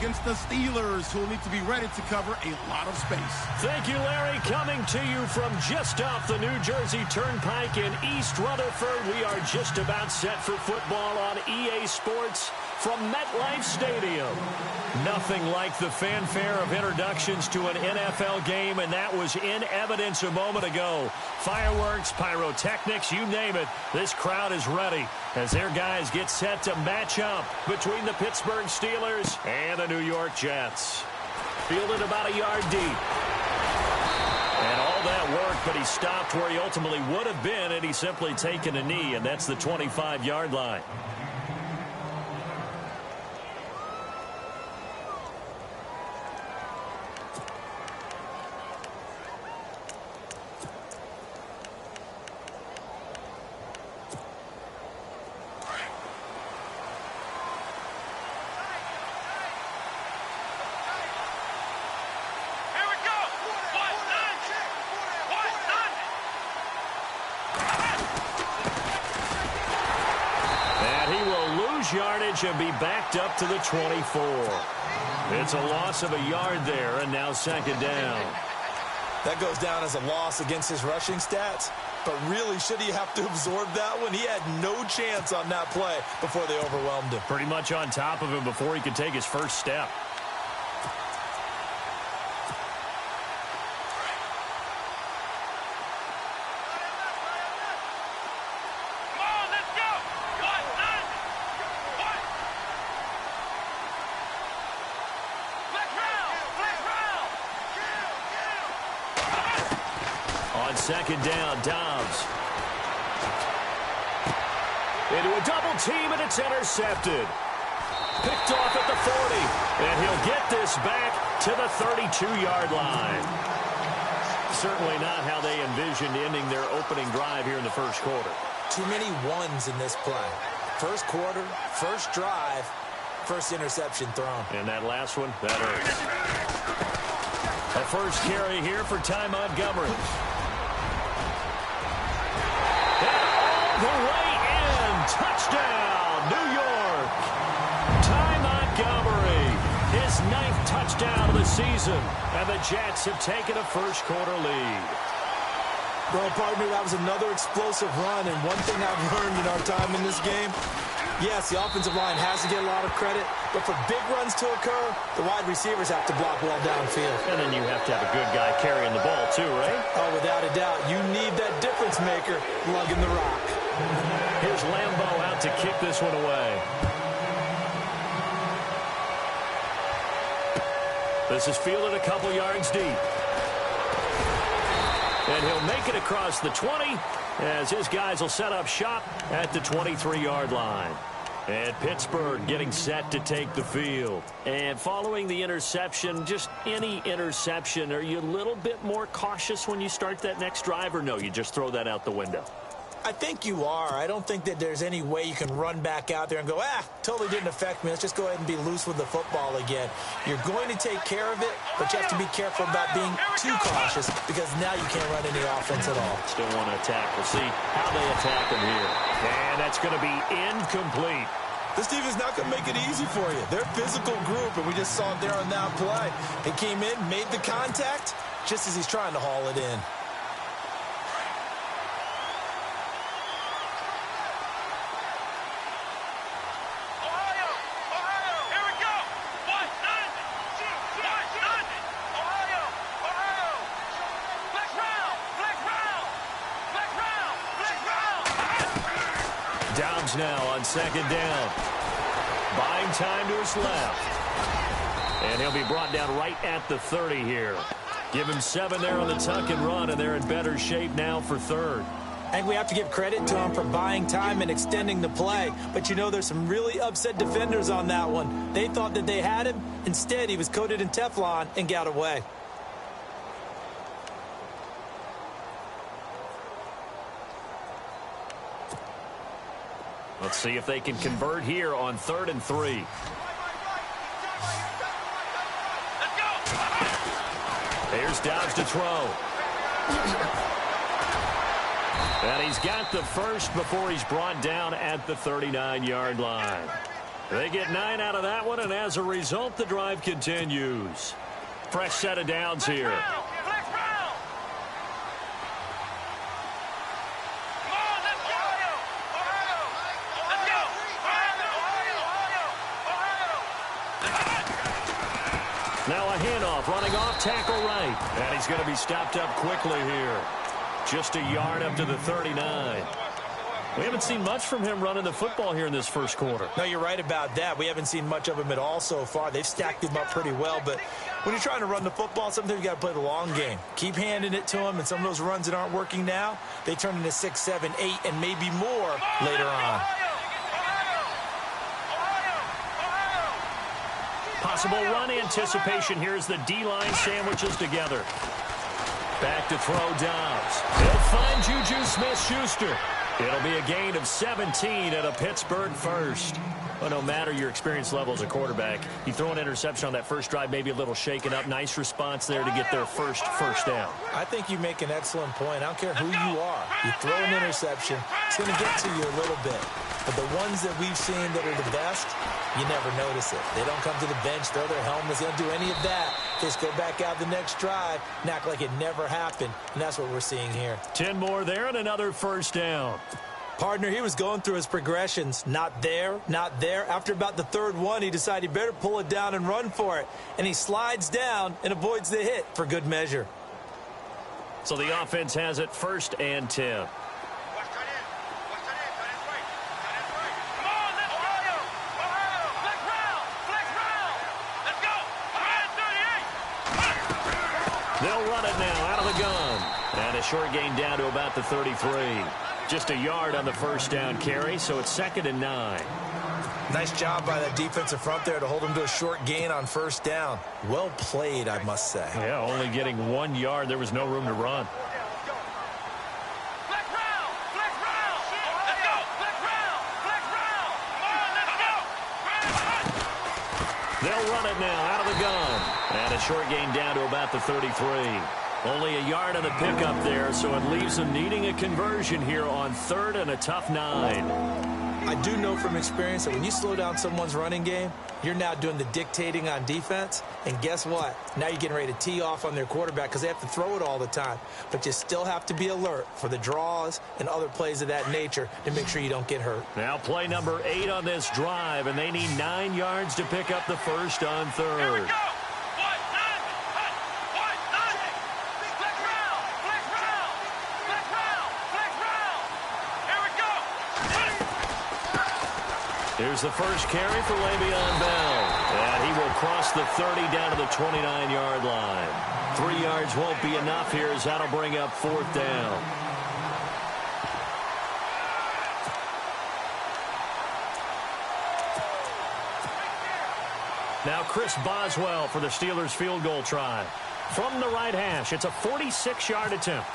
against the Steelers, who will need to be ready to cover a lot of space. Thank you, Larry. Coming to you from just off the New Jersey Turnpike in East Rutherford, we are just about set for football on EA Sports from MetLife Stadium. Nothing like the fanfare of introductions to an NFL game, and that was in evidence a moment ago. Fireworks, pyrotechnics, you name it. This crowd is ready as their guys get set to match up between the Pittsburgh Steelers and the New York Jets. Fielded about a yard deep. And all that work, but he stopped where he ultimately would have been had he simply taken a knee, and that's the 25-yard line. Yardage and be backed up to the 24. It's a loss of a yard there, and now second down. That goes down as a loss against his rushing stats, but really, should he have to absorb that one? He had no chance on that play before they overwhelmed him. Pretty much on top of him before he could take his first step. Second down, Dobbs. Into a double team, and it's intercepted. Picked off at the 40, and he'll get this back to the 32-yard line. Certainly not how they envisioned ending their opening drive here in the first quarter. Too many ones in this play. First quarter, first drive, first interception thrown. And that last one, that hurts. A first carry here for Ty Montgomery. The way in. Touchdown, New York. Ty Montgomery, his 9th touchdown of the season. And the Jets have taken a first-quarter lead. Well, partner, that was another explosive run. And one thing I've learned in our time in this game, yes, the offensive line has to get a lot of credit. But for big runs to occur, the wide receivers have to block well downfield. And then you have to have a good guy carrying the ball, too, right? Oh, without a doubt. You need that difference maker lugging the rock. Here's Lambeau out to kick this one away. This is fielded a couple yards deep. And he'll make it across the 20 as his guys will set up shop at the 23-yard line. And Pittsburgh getting set to take the field. And following the interception, just any interception, are you a little bit more cautious when you start that next drive, or no, you just throw that out the window? I think you are. I don't think that there's any way you can run back out there and go, totally didn't affect me. Let's just go ahead and be loose with the football again. You're going to take care of it, but you have to be careful about being too cautious because now you can't run any offense at all. Still want to attack. We'll see how they attack them here. And that's going to be incomplete. This team is not going to make it easy for you. They're a physical group, and we just saw it there on that play. He came in, made the contact, just as he's trying to haul it in. Now on second down. Buying time to his left. And he'll be brought down right at the 30 here. Give him 7 there on the tuck and run, and they're in better shape now for third. And we have to give credit to him for buying time and extending the play. But, you know, there's some really upset defenders on that one. They thought that they had him. Instead, he was coated in Teflon and got away. Let's see if they can convert here on 3rd and 3. Here's Dobbs to throw. And he's got the first before he's brought down at the 39-yard line. They get 9 out of that one, and as a result, the drive continues. Fresh set of downs here. Now a handoff, running off tackle right. And he's going to be stopped up quickly here. Just a yard up to the 39. We haven't seen much from him running the football here in this first quarter. No, you're right about that. We haven't seen much of him at all so far. They've stacked him up pretty well, but when you're trying to run the football, sometimes you got to play the long game. Keep handing it to him, and some of those runs that aren't working now, they turn into 6, 7, 8, and maybe more later on. Possible run anticipation here as the D-line sandwiches together. Back to throw Dobbs. He'll find Juju Smith-Schuster. It'll be a gain of 17 and a Pittsburgh first. Well, no matter your experience level as a quarterback, you throw an interception on that first drive, maybe a little shaken up. Nice response there to get their first down. I think you make an excellent point. I don't care who you are. You throw an interception, it's going to get to you a little bit. But the ones that we've seen that are the best, you never notice it. They don't come to the bench, throw their helmets. They don't do any of that. They just go back out the next drive and act like it never happened. And that's what we're seeing here. 10 more there and another first down. Partner, he was going through his progressions. Not there, not there. After about the third one, he decided he better pull it down and run for it. And he slides down and avoids the hit for good measure. So the offense has it 1st and 10. They'll run it now out of the gun. And a short gain down to about the 33. Just a yard on the first down carry, so it's 2nd and 9. Nice job by that defensive front there to hold him to a short gain on first down. Well played, I must say. Yeah, only getting 1 yard. There was no room to run. They'll run it now out of the gun. And a short gain down to about the 33. Only a yard on the pickup there, so it leaves them needing a conversion here on 3rd and a tough 9. I do know from experience that when you slow down someone's running game, you're now doing the dictating on defense. And guess what? Now you're getting ready to tee off on their quarterback because they have to throw it all the time. But you still have to be alert for the draws and other plays of that nature to make sure you don't get hurt. Now play number 8 on this drive, and they need 9 yards to pick up the first on 3rd. Here's the first carry for Le'Veon Bell. And he will cross the 30 down to the 29-yard line. 3 yards won't be enough here as that'll bring up 4th down. Now Chris Boswell for the Steelers field goal try. From the right hash, it's a 46-yard attempt.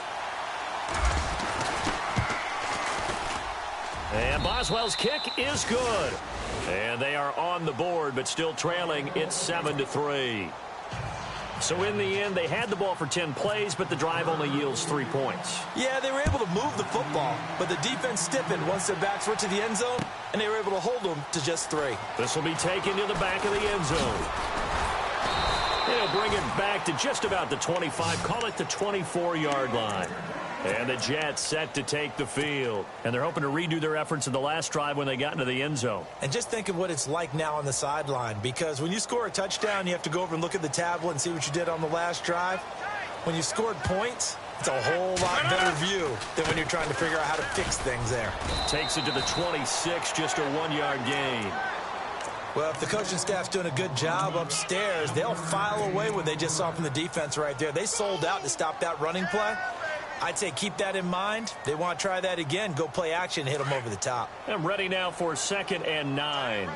And Boswell's kick is good. And they are on the board, but still trailing. It's 7-3. So in the end, they had the ball for 10 plays, but the drive only yields 3 points. Yeah, they were able to move the football, but the defense stiffened once their backs were to the end zone, and they were able to hold them to just 3. This will be taken to the back of the end zone. They'll bring it back to just about the 25, call it the 24-yard line. And the Jets set to take the field. And they're hoping to redo their efforts in the last drive when they got into the end zone. And just think of what it's like now on the sideline, because when you score a touchdown, you have to go over and look at the tablet and see what you did on the last drive. When you scored points, it's a whole lot better view than when you're trying to figure out how to fix things there. Takes it to the 26, just a 1-yard gain. Well, if the coaching staff's doing a good job upstairs, they'll file away what they just saw from the defense right there. They sold out to stop that running play. I'd say keep that in mind. They want to try that again. Go play action, hit them over the top. I'm ready now for 2nd and 9.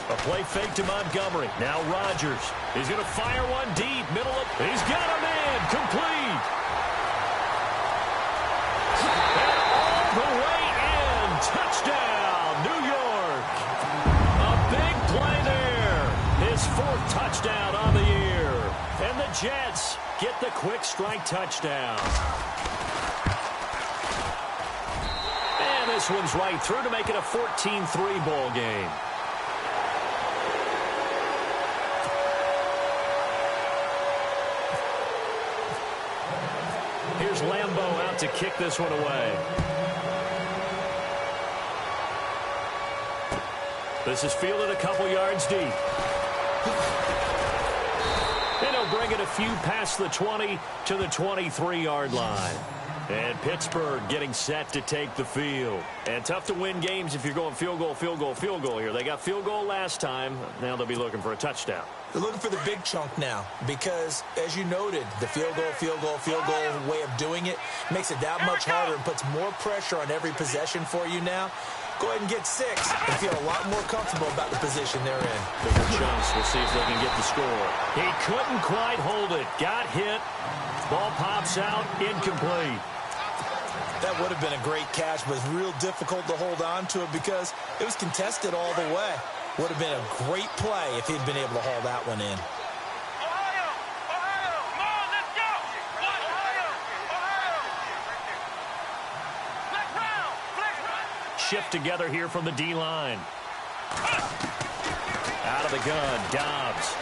A play fake to Montgomery. Now Rodgers. He's going to fire one deep. Middle of. He's got a man. Complete. And all the way in. Touchdown, New York. A big play there. His 4th touchdown on the year. And the Jets get the quick strike touchdown. And this one's right through to make it a 14-3 ball game. Here's Lambeau out to kick this one away. This is fielded a couple yards deep. And he'll bring it a few past the 20 to the 23-yard line. And Pittsburgh getting set to take the field. And tough to win games if you're going field goal, field goal, field goal here. They got field goal last time. Now they'll be looking for a touchdown. They're looking for the big chunk now because, as you noted, the field goal, field goal, field goal way of doing it makes it that much harder and puts more pressure on every possession for you now. Go ahead and get 6 and feel a lot more comfortable about the position they're in. Bigger chunks. We'll see if they can get the score. He couldn't quite hold it. Got hit. Ball pops out. Incomplete. That would have been a great catch, but it's real difficult to hold on to it because it was contested all the way. Would have been a great play if he'd been able to haul that one in. Shift together here from the D-line. Out of the gun, Dobbs.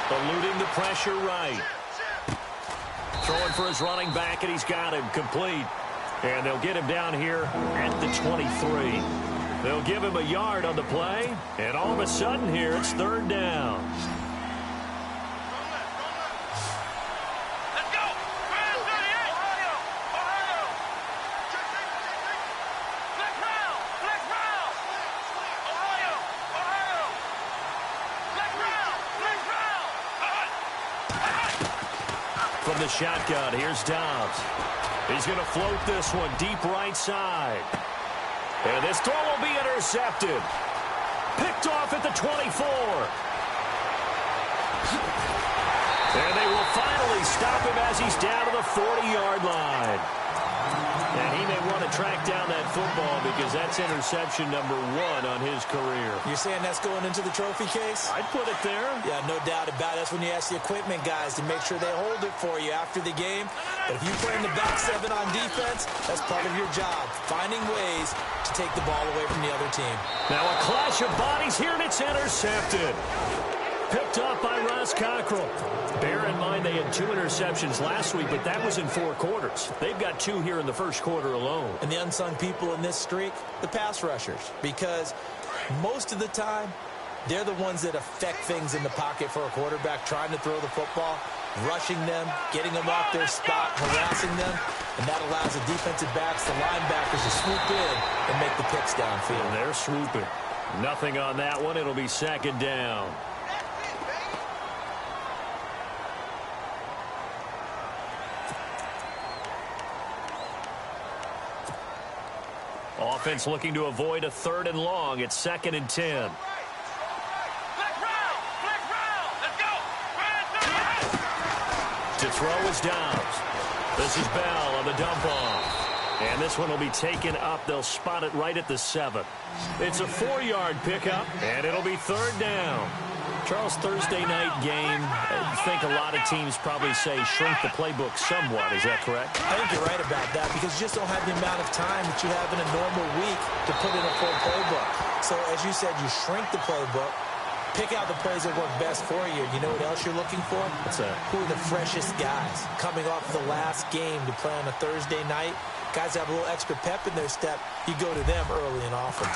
Eluding the pressure right. Throwing for his running back, and he's got him complete. And they'll get him down here at the 23. They'll give him a yard on the play, and all of a sudden here, it's 3rd down. From the shotgun, here's Dobbs. He's going to float this one deep right side. And this throw will be intercepted. Picked off at the 24. And they will finally stop him as he's down to the 40-yard line. And he may want to track down that football because that's interception number 1 on his career. You're saying that's going into the trophy case? I'd put it there. Yeah, no doubt about it. That's when you ask the equipment guys to make sure they hold it for you after the game. But if you play in the back 7 on defense, that's part of your job, finding ways to take the ball away from the other team. Now a clash of bodies here, and it's intercepted. Picked up by Ross Cockrell. Bear in mind they had 2 interceptions last week, but that was in 4 quarters. They've got 2 here in the first quarter alone. And the unsung people in this streak, the pass rushers, because most of the time, they're the ones that affect things in the pocket for a quarterback, trying to throw the football, rushing them, getting them off their spot, harassing them, and that allows the defensive backs, the linebackers to swoop in and make the picks downfield. And they're swooping. Nothing on that one. It'll be 2nd down. Offense looking to avoid a 3rd and long. It's 2nd and 10. To throw is Dobbs. This is Bell on the dump off. And this one will be taken up. They'll spot it right at the 7. It's a 4-yard pickup, and it'll be 3rd down. Charles, Thursday night game, I think a lot of teams probably say shrink the playbook somewhat. Is that correct? I think you're right about that because you just don't have the amount of time that you have in a normal week to put in a full playbook. So, as you said, you shrink the playbook, pick out the plays that work best for you. You know what else you're looking for? What's that? Who are the freshest guys coming off the last game to play on a Thursday night? Guys have a little extra pep in their step. You go to them early and often.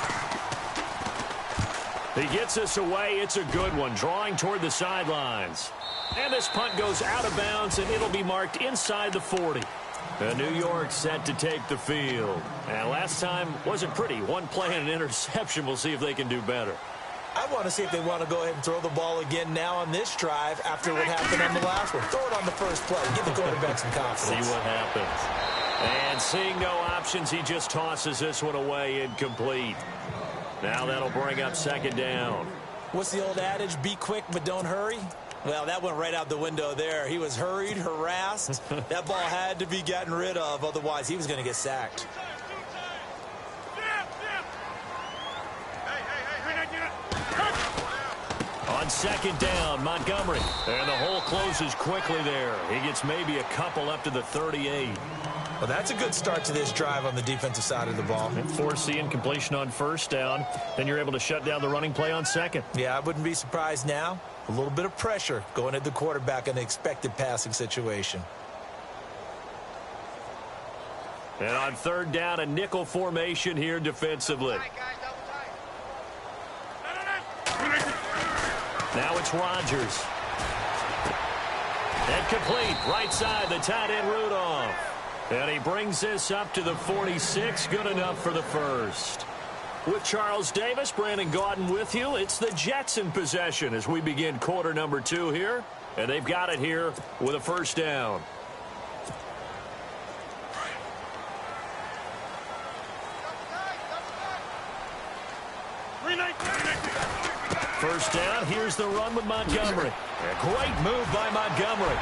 He gets us away. It's a good one. Drawing toward the sidelines. And this punt goes out of bounds, and it'll be marked inside the 40. New York set to take the field. And last time wasn't pretty. 1 play and an interception. We'll see if they can do better. I want to see if they want to go ahead and throw the ball again now on this drive after what happened on the last one. Throw it on the first play. Give the quarterback some confidence. See what happens. And seeing no options, he just tosses this one away incomplete. Now that'll bring up 2nd down. What's the old adage? Be quick, but don't hurry. Well, that went right out the window there. He was hurried, harassed. That ball had to be gotten rid of. Otherwise, he was going to get sacked. On 2nd down, Montgomery. And the hole closes quickly there. He gets maybe a couple up to the 38. Well, that's a good start to this drive on the defensive side of the ball. And forcing incompletion on first down. Then you're able to shut down the running play on second. Yeah, I wouldn't be surprised now. A little bit of pressure going at the quarterback in an expected passing situation. And on third down, a nickel formation here defensively. Now it's Rodgers. And complete, right side, the tight end Rudolph. And he brings this up to the 46, good enough for the first. With Charles Davis, Brandon Gaudin with you. It's the Jets in possession as we begin quarter number 2 here. And they've got it here with a first down. First down, here's the run with Montgomery. A great move by Montgomery.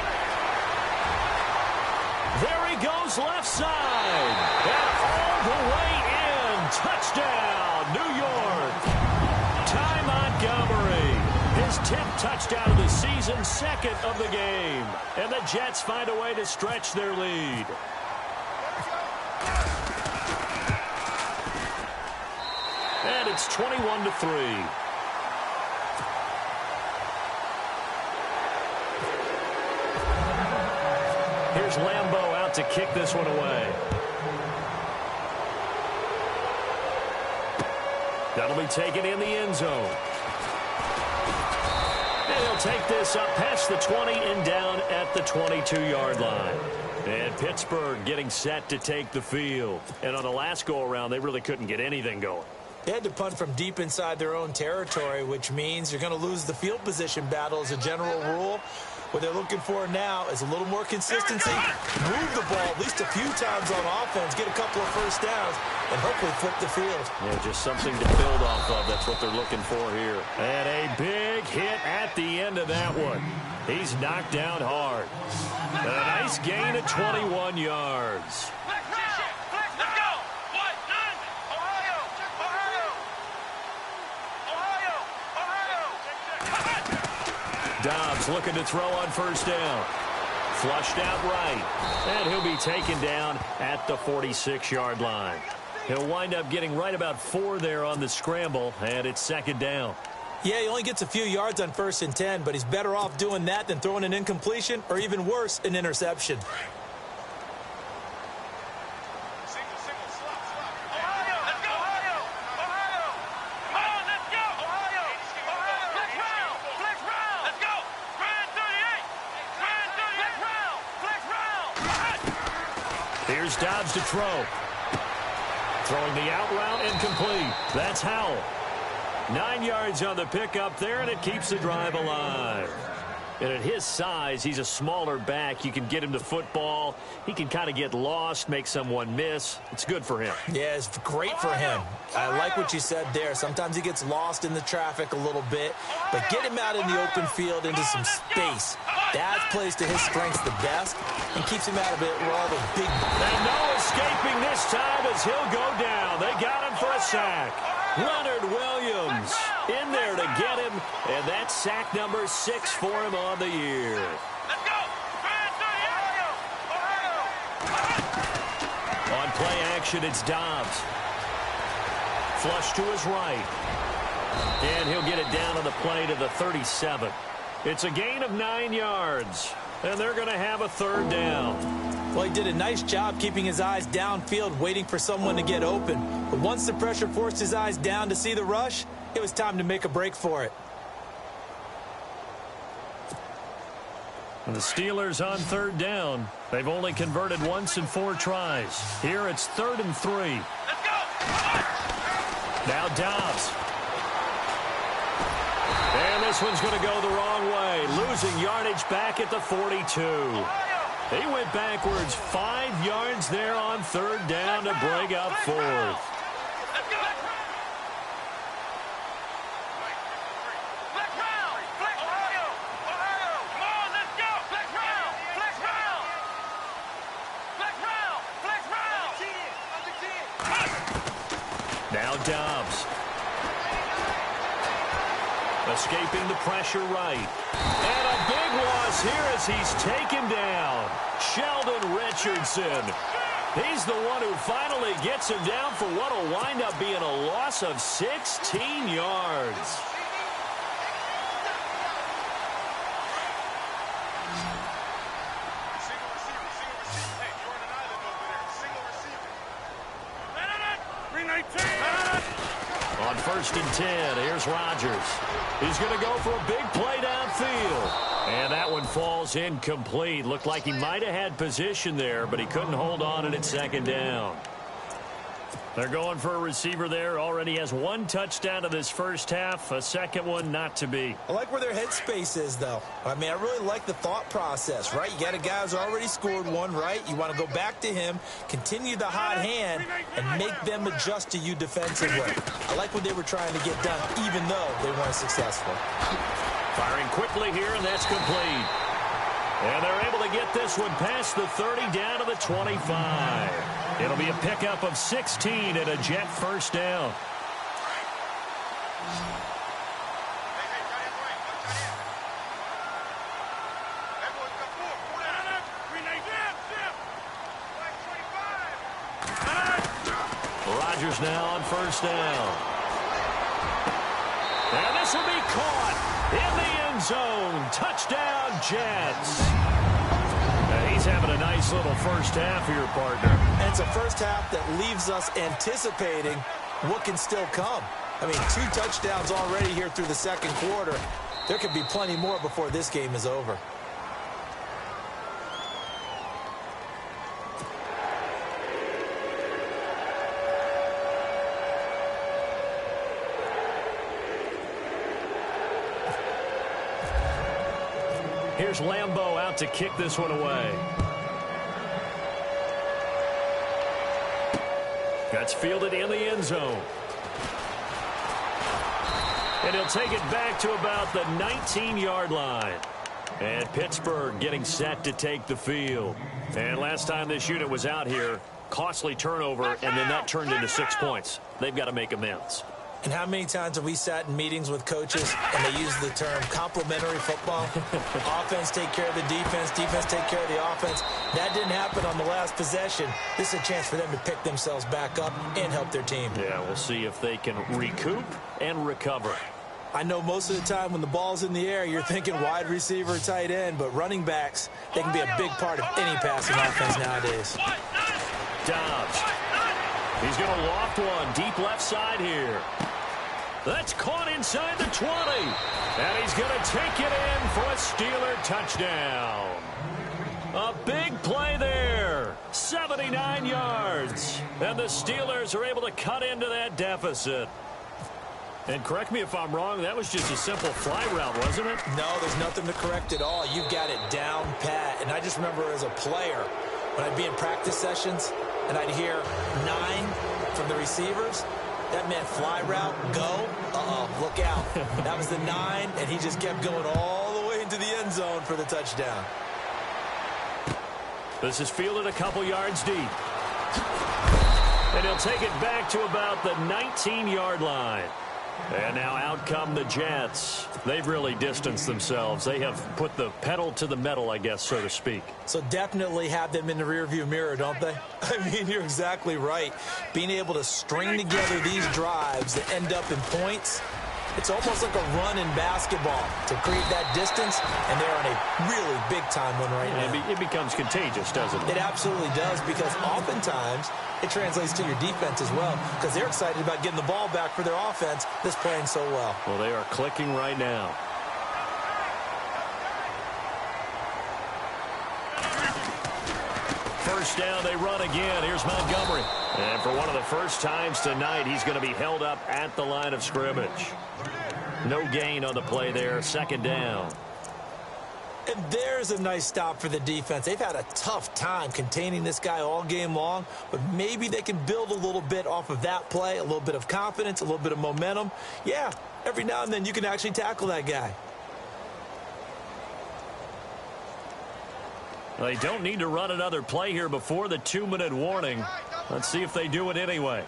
There he goes left side. And all the way in. Touchdown, New York. Ty Montgomery. His 10th touchdown of the season, second of the game. And the Jets find a way to stretch their lead. And it's 21-3. Here's Lambeau out to kick this one away. That'll be taken in the end zone. And he'll take this up past the 20 and down at the 22-yard line. And Pittsburgh getting set to take the field. And on the last go-around, they really couldn't get anything going. They had to punt from deep inside their own territory, which means you're going to lose the field position battle as a general rule. What they're looking for now is a little more consistency, move the ball at least a few times on offense, get a couple of first downs, and hopefully flip the field. Yeah, just something to build off of. That's what they're looking for here. And a big hit at the end of that one. He's knocked down hard. And a nice gain of 21 yards. Dobbs looking to throw on first down. Flushed out right. And he'll be taken down at the 46-yard line. He'll wind up getting right about 4 there on the scramble, and it's second down. Yeah, he only gets a few yards on 1st and 10, but he's better off doing that than throwing an incompletion or even worse, an interception. Here's Dobbs to throw. Throwing the out route and complete. That's Howell. 9 yards on the pickup there, and it keeps the drive alive. And at his size, he's a smaller back. You can get him to football. He can kind of get lost, make someone miss. It's good for him. Yeah, it's great for him. I like what you said there. Sometimes he gets lost in the traffic a little bit, but get him out in the open field into some space. That plays to his strengths the best and keeps him out of it where all the big... And no escaping this time as he'll go down. They got him for a sack. Leonard Williams in there to get him, and that's sack number 6 for him on the year. On play action, it's Dobbs. Flush to his right. And he'll get it down on the play to the 37. It's a gain of 9 yards, and they're going to have a third down. Well, he did a nice job keeping his eyes downfield, waiting for someone to get open. But once the pressure forced his eyes down to see the rush, it was time to make a break for it. And the Steelers on third down. They've only converted once in 4 tries. Here it's 3rd and 3. Let's go! Now Dobbs. And this one's going to go the wrong way. Losing yardage back at the 42. He went backwards 5 yards there on 3rd down to break up 4th. Now Dobbs. Escaping the pressure right. And a big loss here as he's taken down. Sheldon Richardson. He's the one who finally gets him down for what will wind up being a loss of 16 yards. On 1st and 10, here's Rodgers. He's going to go for a big play downfield. And that one falls incomplete. Looked like he might have had position there, but he couldn't hold on to it at 2nd down. They're going for a receiver there. Already has 1 touchdown in this first half. A second one not to be. I like where their headspace is, though. I mean, I really like the thought process, right? You got a guy who's already scored 1, right? You want to go back to him, continue the hot hand, and make them adjust to you defensively. I like what they were trying to get done, even though they weren't successful. Firing quickly here, and that's complete. And they're able to get this one past the 30 down to the 25. It'll be a pickup of 16 and a Jet first down. Rodgers now on 1st down. And this will be caught in the end zone. Touchdown, Jets. He's having a nice little first half here, partner. And it's a first half that leaves us anticipating what can still come. I mean, 2 touchdowns already here through the 2nd quarter. There could be plenty more before this game is over. Here's Lambeau out to kick this one away. That's fielded in the end zone. And he'll take it back to about the 19-yard line. And Pittsburgh getting set to take the field. And last time this unit was out here, costly turnover, and then that turned into 6 points. They've got to make amends. And how many times have we sat in meetings with coaches and they use the term complementary football? Offense take care of the defense, defense take care of the offense. That didn't happen on the last possession. This is a chance for them to pick themselves back up and help their team. Yeah, we'll see if they can recoup and recover. I know most of the time when the ball's in the air, you're thinking wide receiver, tight end, but running backs, they can be a big part of any passing offense nowadays. Dobbs. He's going to loft one deep left side here. That's caught inside the 20. And he's going to take it in for a Steeler touchdown. A big play there. 79 yards. And the Steelers are able to cut into that deficit. And correct me if I'm wrong, that was just a simple fly route, wasn't it? No, there's nothing to correct at all. You've got it down pat. And I just remember as a player, when I'd be in practice sessions and I'd hear 9 from the receivers, that meant fly route, go. Uh-oh, look out. That was the 9, and he just kept going all the way into the end zone for the touchdown. This is fielded a couple yards deep. And he'll take it back to about the 19-yard line. And now out come the Jets. They've really distanced themselves. They have put the pedal to the metal, I guess, so to speak. So definitely have them in the rearview mirror, don't they? I mean, you're exactly right. Being able to string together these drives that end up in points, it's almost like a run in basketball to create that distance, and they're on a really big-time one right now. It becomes contagious, doesn't it? It absolutely does, because oftentimes it translates to your defense as well, because they're excited about getting the ball back for their offense that's playing so well. Well, they are clicking right now. First down, they run again. Here's Montgomery. And for one of the first times tonight, he's going to be held up at the line of scrimmage. No gain on the play there. 2nd down. And there's a nice stop for the defense. They've had a tough time containing this guy all game long, but maybe they can build a little bit off of that play, a little bit of confidence, a little bit of momentum. Yeah, every now and then you can actually tackle that guy. They don't need to run another play here before the 2-minute warning. Let's see if they do it anyway.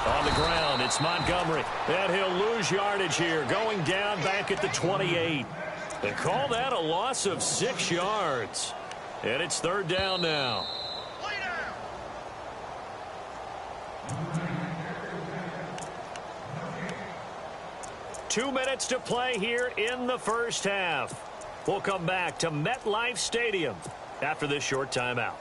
On the ground, it's Montgomery. And he'll lose yardage here, going down back at the 28. They call that a loss of 6 yards. And it's third down now. 2 minutes to play here in the first half. We'll come back to MetLife Stadium after this short timeout.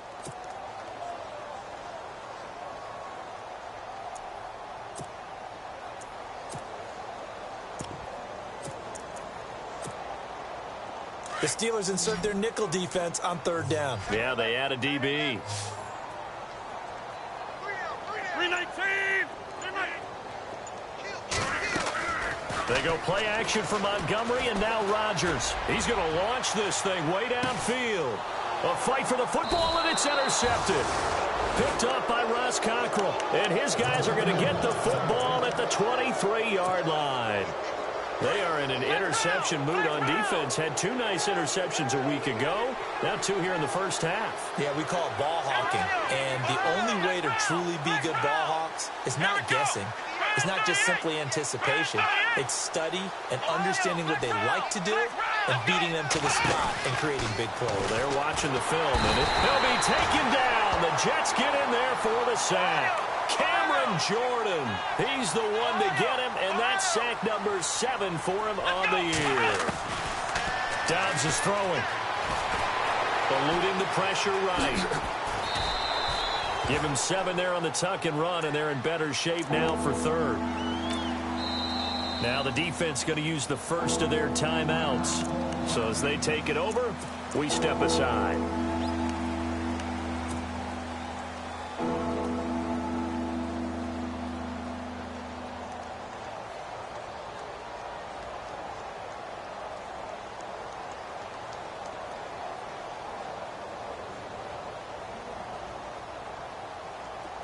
The Steelers insert their nickel defense on third down. Yeah, they add a DB. 319! They go play action for Montgomery, and now Rodgers. He's going to launch this thing way downfield. A fight for the football, and it's intercepted. Picked up by Ross Cockrell, and his guys are going to get the football at the 23-yard line. They are in an interception mood on defense. Had 2 nice interceptions a week ago. Now 2 here in the first half. Yeah, we call it ball hawking. And the only way to truly be good ball hawks is not guessing. It's not just simply anticipation. It's study and understanding what they like to do and beating them to the spot and creating big plays. Well, they're watching the film, and he'll be taken down. The Jets get in there for the sack. Cameron Jordan, he's the one to get him, and that's sack number 7 for him on the year. Dobbs is throwing. Eluding the pressure right. Give him 7 there on the tuck and run, and they're in better shape now for third. Now the defense going to use the first of their timeouts. So as they take it over, we step aside.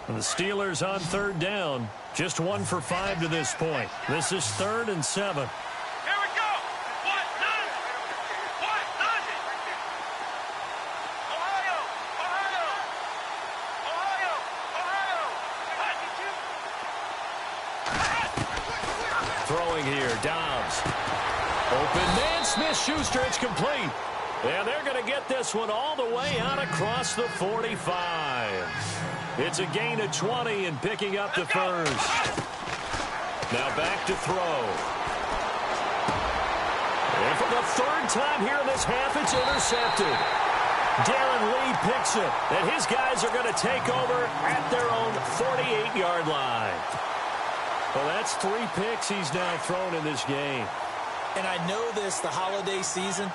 The Steelers on third down. Just 1 for 5 to this point. This is 3rd and 7. Here we go! What? None! What? None! Ohio! Ohio! Ohio! Ohio! Throwing here, Dobbs. Open man, Smith-Schuster, it's complete. And they're going to get this one all the way out across the 45. It's a gain of 20 and picking up the first. Now back to throw. And for the 3rd time here in this half, it's intercepted. Darren Lee picks it, and his guys are going to take over at their own 48-yard line. Well, that's 3 picks he's now thrown in this game. And I know this, the holiday season,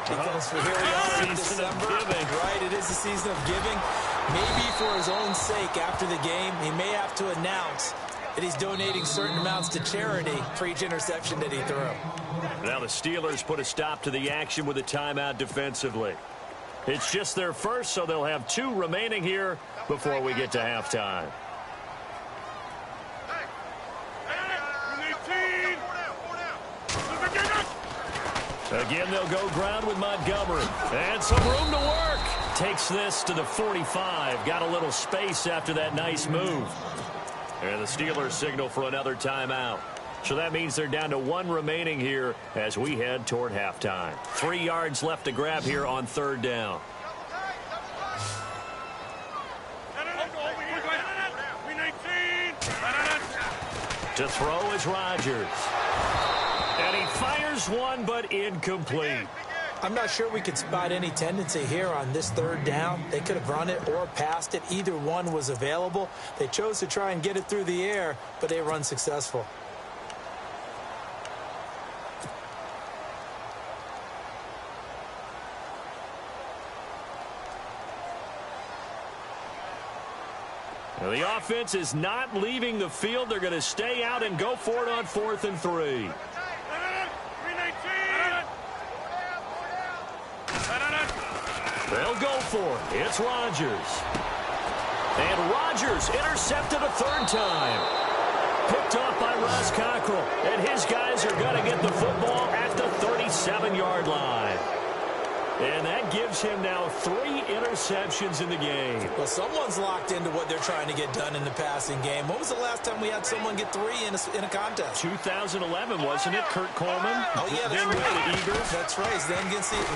because here we are in December. Right, it is the season of giving. Maybe for his own sake after the game, he may have to announce that he's donating certain amounts to charity for each interception that he threw. Now the Steelers put a stop to the action with a timeout defensively. It's just their first, so they'll have 2 remaining here before we get to halftime. Again, they'll go ground with Montgomery. And some room to work. Takes this to the 45. Got a little space after that nice move. And the Steelers signal for another timeout. So that means they're down to 1 remaining here as we head toward halftime. 3 yards left to grab here on 3rd down. To throw is Rodgers. And he fires one, but incomplete. I'm not sure we could spot any tendency here on this 3rd down. They could have run it or passed it. Either one was available. They chose to try and get it through the air, but they were unsuccessful. Well, the offense is not leaving the field. They're going to stay out and go for it on 4th and 3. They'll go for it. It's Rodgers. And Rodgers intercepted a 3rd time. Picked off by Ross Cockrell. And his guys are going to get the football at the 37-yard line. And that gives him now 3 interceptions in the game. Well, someone's locked into what they're trying to get done in the passing game. When was the last time we had someone get 3 in a contest? 2011, wasn't it? Kurt Coleman. Oh, yeah, that's then right. with the Eagles. That's right. He's then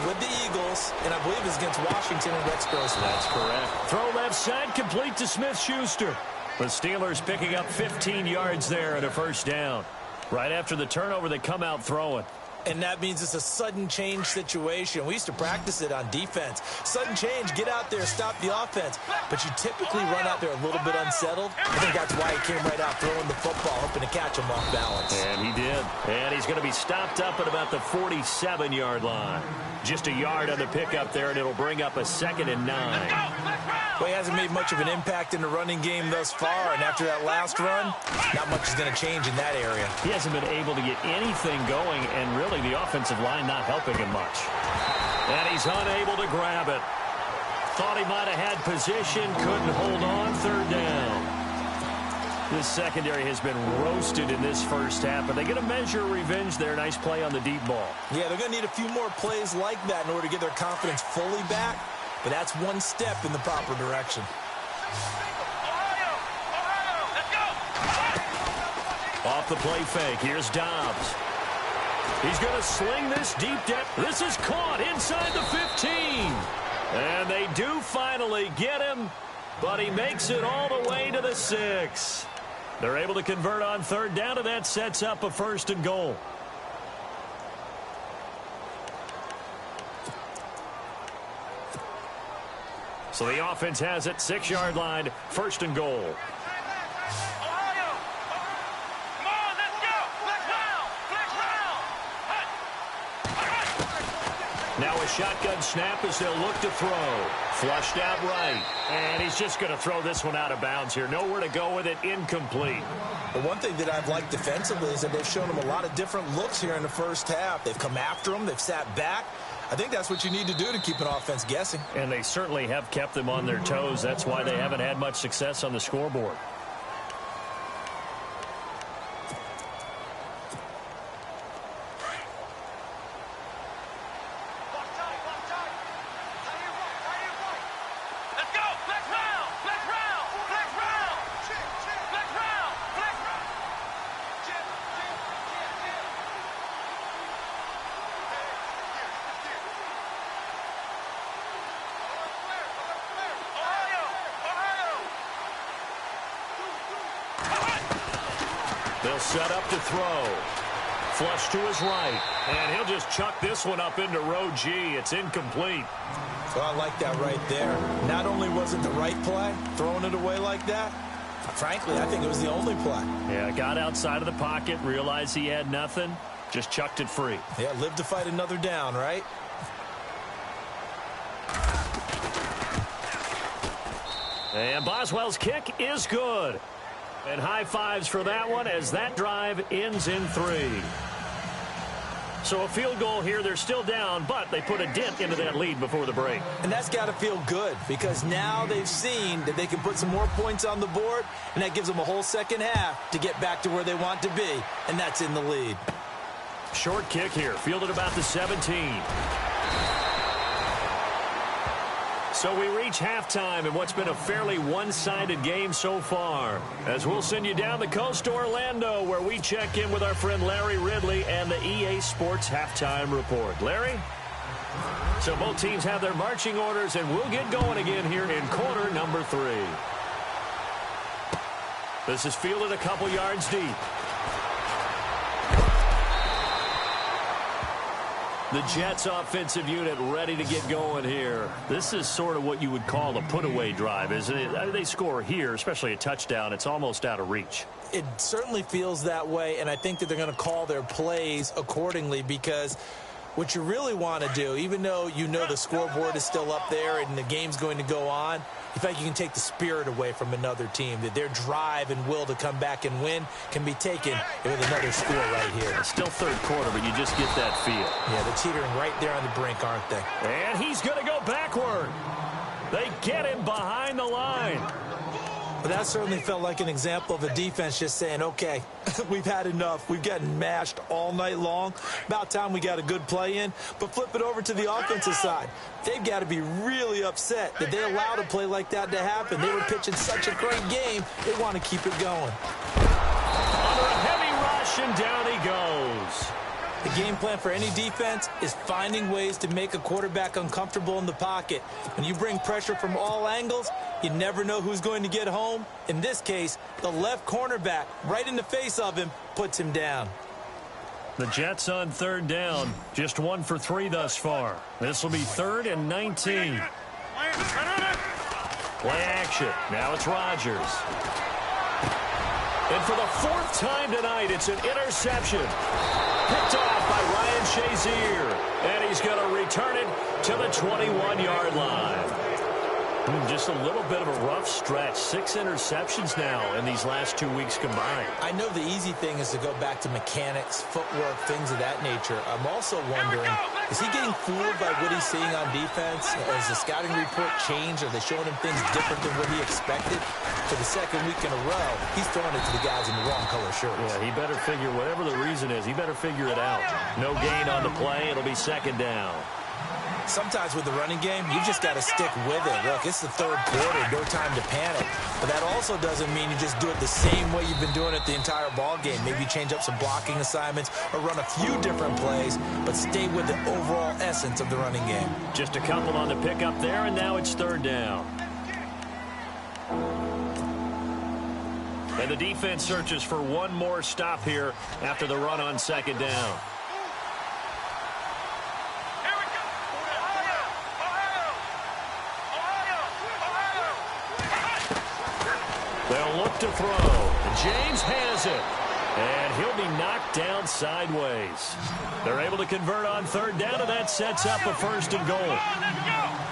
with the Eagles, and I believe it's against Washington and Rex Grossman. That's correct. Throw left side, complete to Smith-Schuster. The Steelers picking up 15 yards there and a first down. Right after the turnover, they come out throwing. And that means it's a sudden change situation. We used to practice it on defense. Sudden change, get out there, stop the offense. But you typically run out there a little bit unsettled. I think that's why he came right out throwing the football, hoping to catch him off balance. And he did. And he's going to be stopped up at about the 47-yard line. Just a yard on the pickup there, and it'll bring up a 2nd and 9. Well, he hasn't made much of an impact in the running game thus far, and after that last run, not much is going to change in that area. He hasn't been able to get anything going, and really the offensive line not helping him much. And he's unable to grab it. Thought he might have had position, couldn't hold on, 3rd down. This secondary has been roasted in this first half, but they get a measure of revenge there. Nice play on the deep ball. Yeah, they're going to need a few more plays like that in order to get their confidence fully back, but that's one step in the proper direction. Off the play fake, here's Dobbs. He's going to sling this deep depth. This is caught inside the 15. And they do finally get him, but he makes it all the way to the 6. They're able to convert on 3rd down, and that sets up a 1st and goal. So the offense has it, 6-yard line, 1st and goal. Now a shotgun snap as they'll look to throw. Flushed out right. And he's just going to throw this one out of bounds here. Nowhere to go with it. Incomplete. The one thing that I've liked defensively is that they've shown him a lot of different looks here in the first half. They've come after him. They've sat back. I think that's what you need to do to keep an offense guessing. And they certainly have kept them on their toes. That's why they haven't had much success on the scoreboard. They'll set up to throw. Flush to his right. And he'll just chuck this one up into row G. It's incomplete. So I like that right there. Not only was it the right play, throwing it away like that, frankly, I think it was the only play. Yeah, got outside of the pocket, realized he had nothing, just chucked it free. Yeah, live to fight another down, right? And Boswell's kick is good. And high fives for that one as that drive ends in 3. So a field goal here. They're still down, but they put a dent into that lead before the break. And that's got to feel good because now they've seen that they can put some more points on the board, and that gives them a whole second half to get back to where they want to be, and that's in the lead. Short kick here, fielded about the 17. So we reach halftime in what's been a fairly one-sided game so far. As we'll send you down the coast to Orlando, where we check in with our friend Larry Ridley and the EA Sports Halftime Report. Larry? So both teams have their marching orders, and we'll get going again here in quarter number 3. This is fielded a couple yards deep. The Jets offensive unit ready to get going here. This is sort of what you would call a put-away drive, isn't it? They score here, especially a touchdown. It's almost out of reach. It certainly feels that way, and I think that they're going to call their plays accordingly because what you really want to do, even though you know the scoreboard is still up there and the game's going to go on, in fact, you can take the spirit away from another team, that their drive and will to come back and win can be taken with another score right here. It's still third quarter, but you just get that feel. Yeah, they're teetering right there on the brink, aren't they? And he's going to go backward. They get him behind the line. But that certainly felt like an example of a defense just saying, okay, we've had enough. We've gotten mashed all night long. About time we got a good play in. But flip it over to the offensive side. They've got to be really upset that they allowed a play like that to happen. They were pitching such a great game, they want to keep it going. Under a heavy rush, and down he goes. The game plan for any defense is finding ways to make a quarterback uncomfortable in the pocket. When you bring pressure from all angles, you never know who's going to get home. In this case, the left cornerback, right in the face of him, puts him down. The Jets on third down. Just 1 for 3 thus far. This will be 3rd and 19. Play action. Now it's Rodgers. And for the 4th time tonight, it's an interception. Picked off by Ryan Shazier. And he's going to return it to the 21-yard line. Just a little bit of a rough stretch. 6 interceptions now in these last 2 weeks combined. I know the easy thing is to go back to mechanics, footwork, things of that nature. I'm also wondering, is he getting fooled by what he's seeing on defense? Has the scouting report changed? Are they showing him things different than what he expected? For the 2nd week in a row, he's throwing it to the guys in the wrong color shirts. Yeah, he better figure, whatever the reason is, he better figure it out. No gain on the play. It'll be 2nd down. Sometimes with the running game, you've just got to stick with it. Look, it's the 3rd quarter, no time to panic. But that also doesn't mean you just do it the same way you've been doing it the entire ball game. Maybe change up some blocking assignments or run a few different plays, but stay with the overall essence of the running game. Just a couple on the pickup there, and now it's 3rd down. And the defense searches for one more stop here after the run on 2nd down. They'll look to throw. James has it. And he'll be knocked down sideways. They're able to convert on 3rd down, and that sets up a 1st and goal.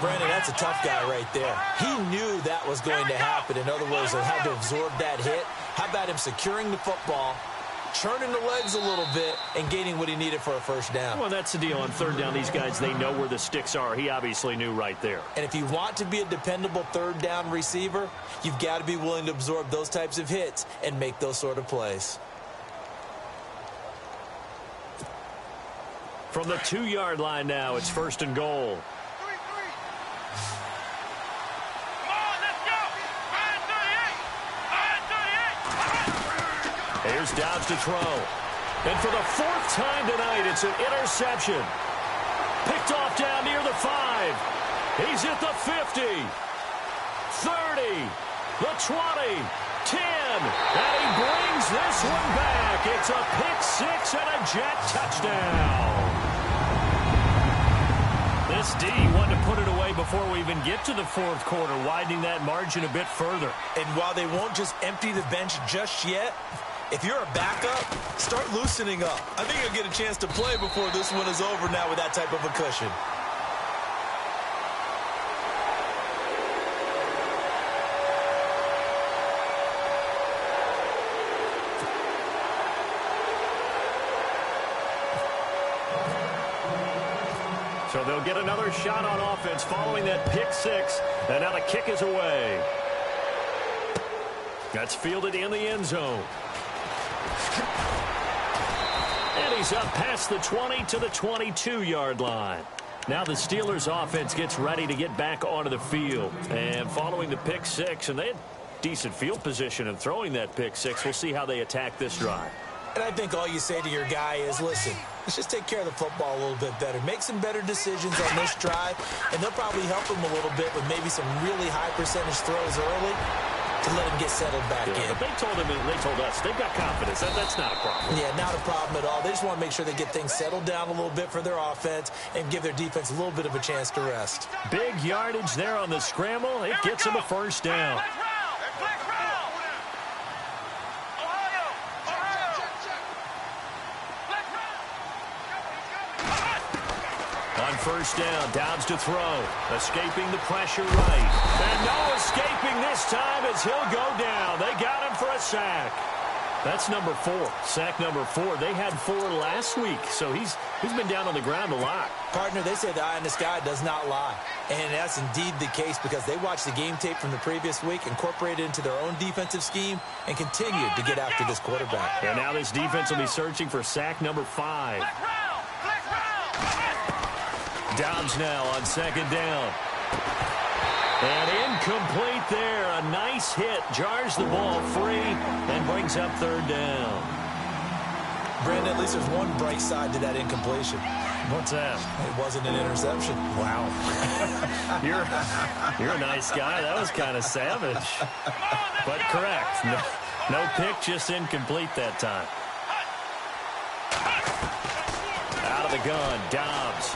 Brandon, that's a tough guy right there. He knew that was going to happen. In other words, he had to absorb that hit. How about him securing the football, churning the legs a little bit, and gaining what he needed for a 1st down? Well, that's the deal. On 3rd down, these guys, they know where the sticks are. He obviously knew right there. And if you want to be a dependable 3rd down receiver, you've got to be willing to absorb those types of hits and make those sort of plays. From the 2-yard line now, it's 1st and goal. Here's Dobbs to throw. And for the 4th time tonight, it's an interception. Picked off down near the 5. He's at the 50. 30. The 20. 10. And he brings this one back. It's a pick-6 and a Jet touchdown. This D wanted to put it away before we even get to the 4th quarter, widening that margin a bit further. And while they won't just empty the bench just yet, if you're a backup, start loosening up. I think you'll get a chance to play before this one is over now with that type of a cushion. So they'll get another shot on offense following that pick-6, and now the kick is away. That's fielded in the end zone. And he's up past the 20 to the 22-yard line. Now the Steelers' offense gets ready to get back onto the field. And following the pick-6, and they had decent field position in throwing that pick-6, we'll see how they attack this drive. And I think all you say to your guy is, listen, let's just take care of the football a little bit better. Make some better decisions on this drive, and they'll probably help him a little bit with maybe some really high percentage throws early to let him get settled back in. But they told him, and they told us, they've got confidence. That's not a problem. Yeah, not a problem at all. They just want to make sure they get things settled down a little bit for their offense and give their defense a little bit of a chance to rest. Big yardage there on the scramble. It gets him a 1st down. On 1st down, Dobbs to throw. Escaping the pressure right. And no escaping this time as he'll go down. They got him for a sack. That's number 4. Sack number 4. They had 4 last week, so he's been down on the ground a lot. Partner, they say the eye in the sky does not lie. And that's indeed the case because they watched the game tape from the previous week, incorporated it into their own defensive scheme, and continued to get after this quarterback. And now this defense will be searching for sack number 5. Dobbs now on 2nd down. And incomplete there. A nice hit. Jars the ball free and brings up 3rd down. Brandon, at least there's one bright side to that incompletion. What's that? It wasn't an interception. Wow. You're a nice guy. That was kind of savage. But correct. No pick, just incomplete that time. Out of the gun, Dobbs.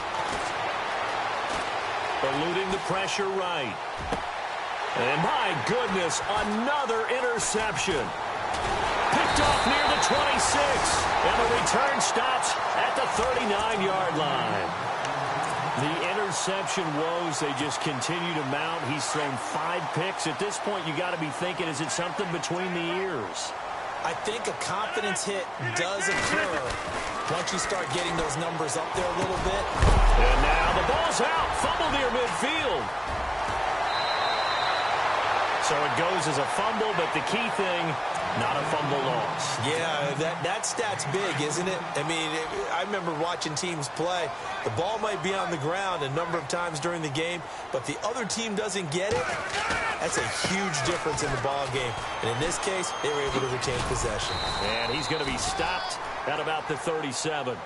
Eluding the pressure right. And my goodness, another interception. Picked off near the 26. And the return stops at the 39-yard line. The interception woes, they just continue to mount. He's thrown 5 picks. At this point, you got to be thinking, is it something between the ears? I think a confidence hit does occur once you start getting those numbers up there a little bit. And now the ball's out. Fumble near midfield. So it goes as a fumble, but the key thing, not a fumble loss. Yeah, that stat's big, isn't it? I mean, I remember watching teams play. The ball might be on the ground a number of times during the game, but the other team doesn't get it. That's a huge difference in the ball game. And in this case, they were able to retain possession. And he's going to be stopped at about the 37.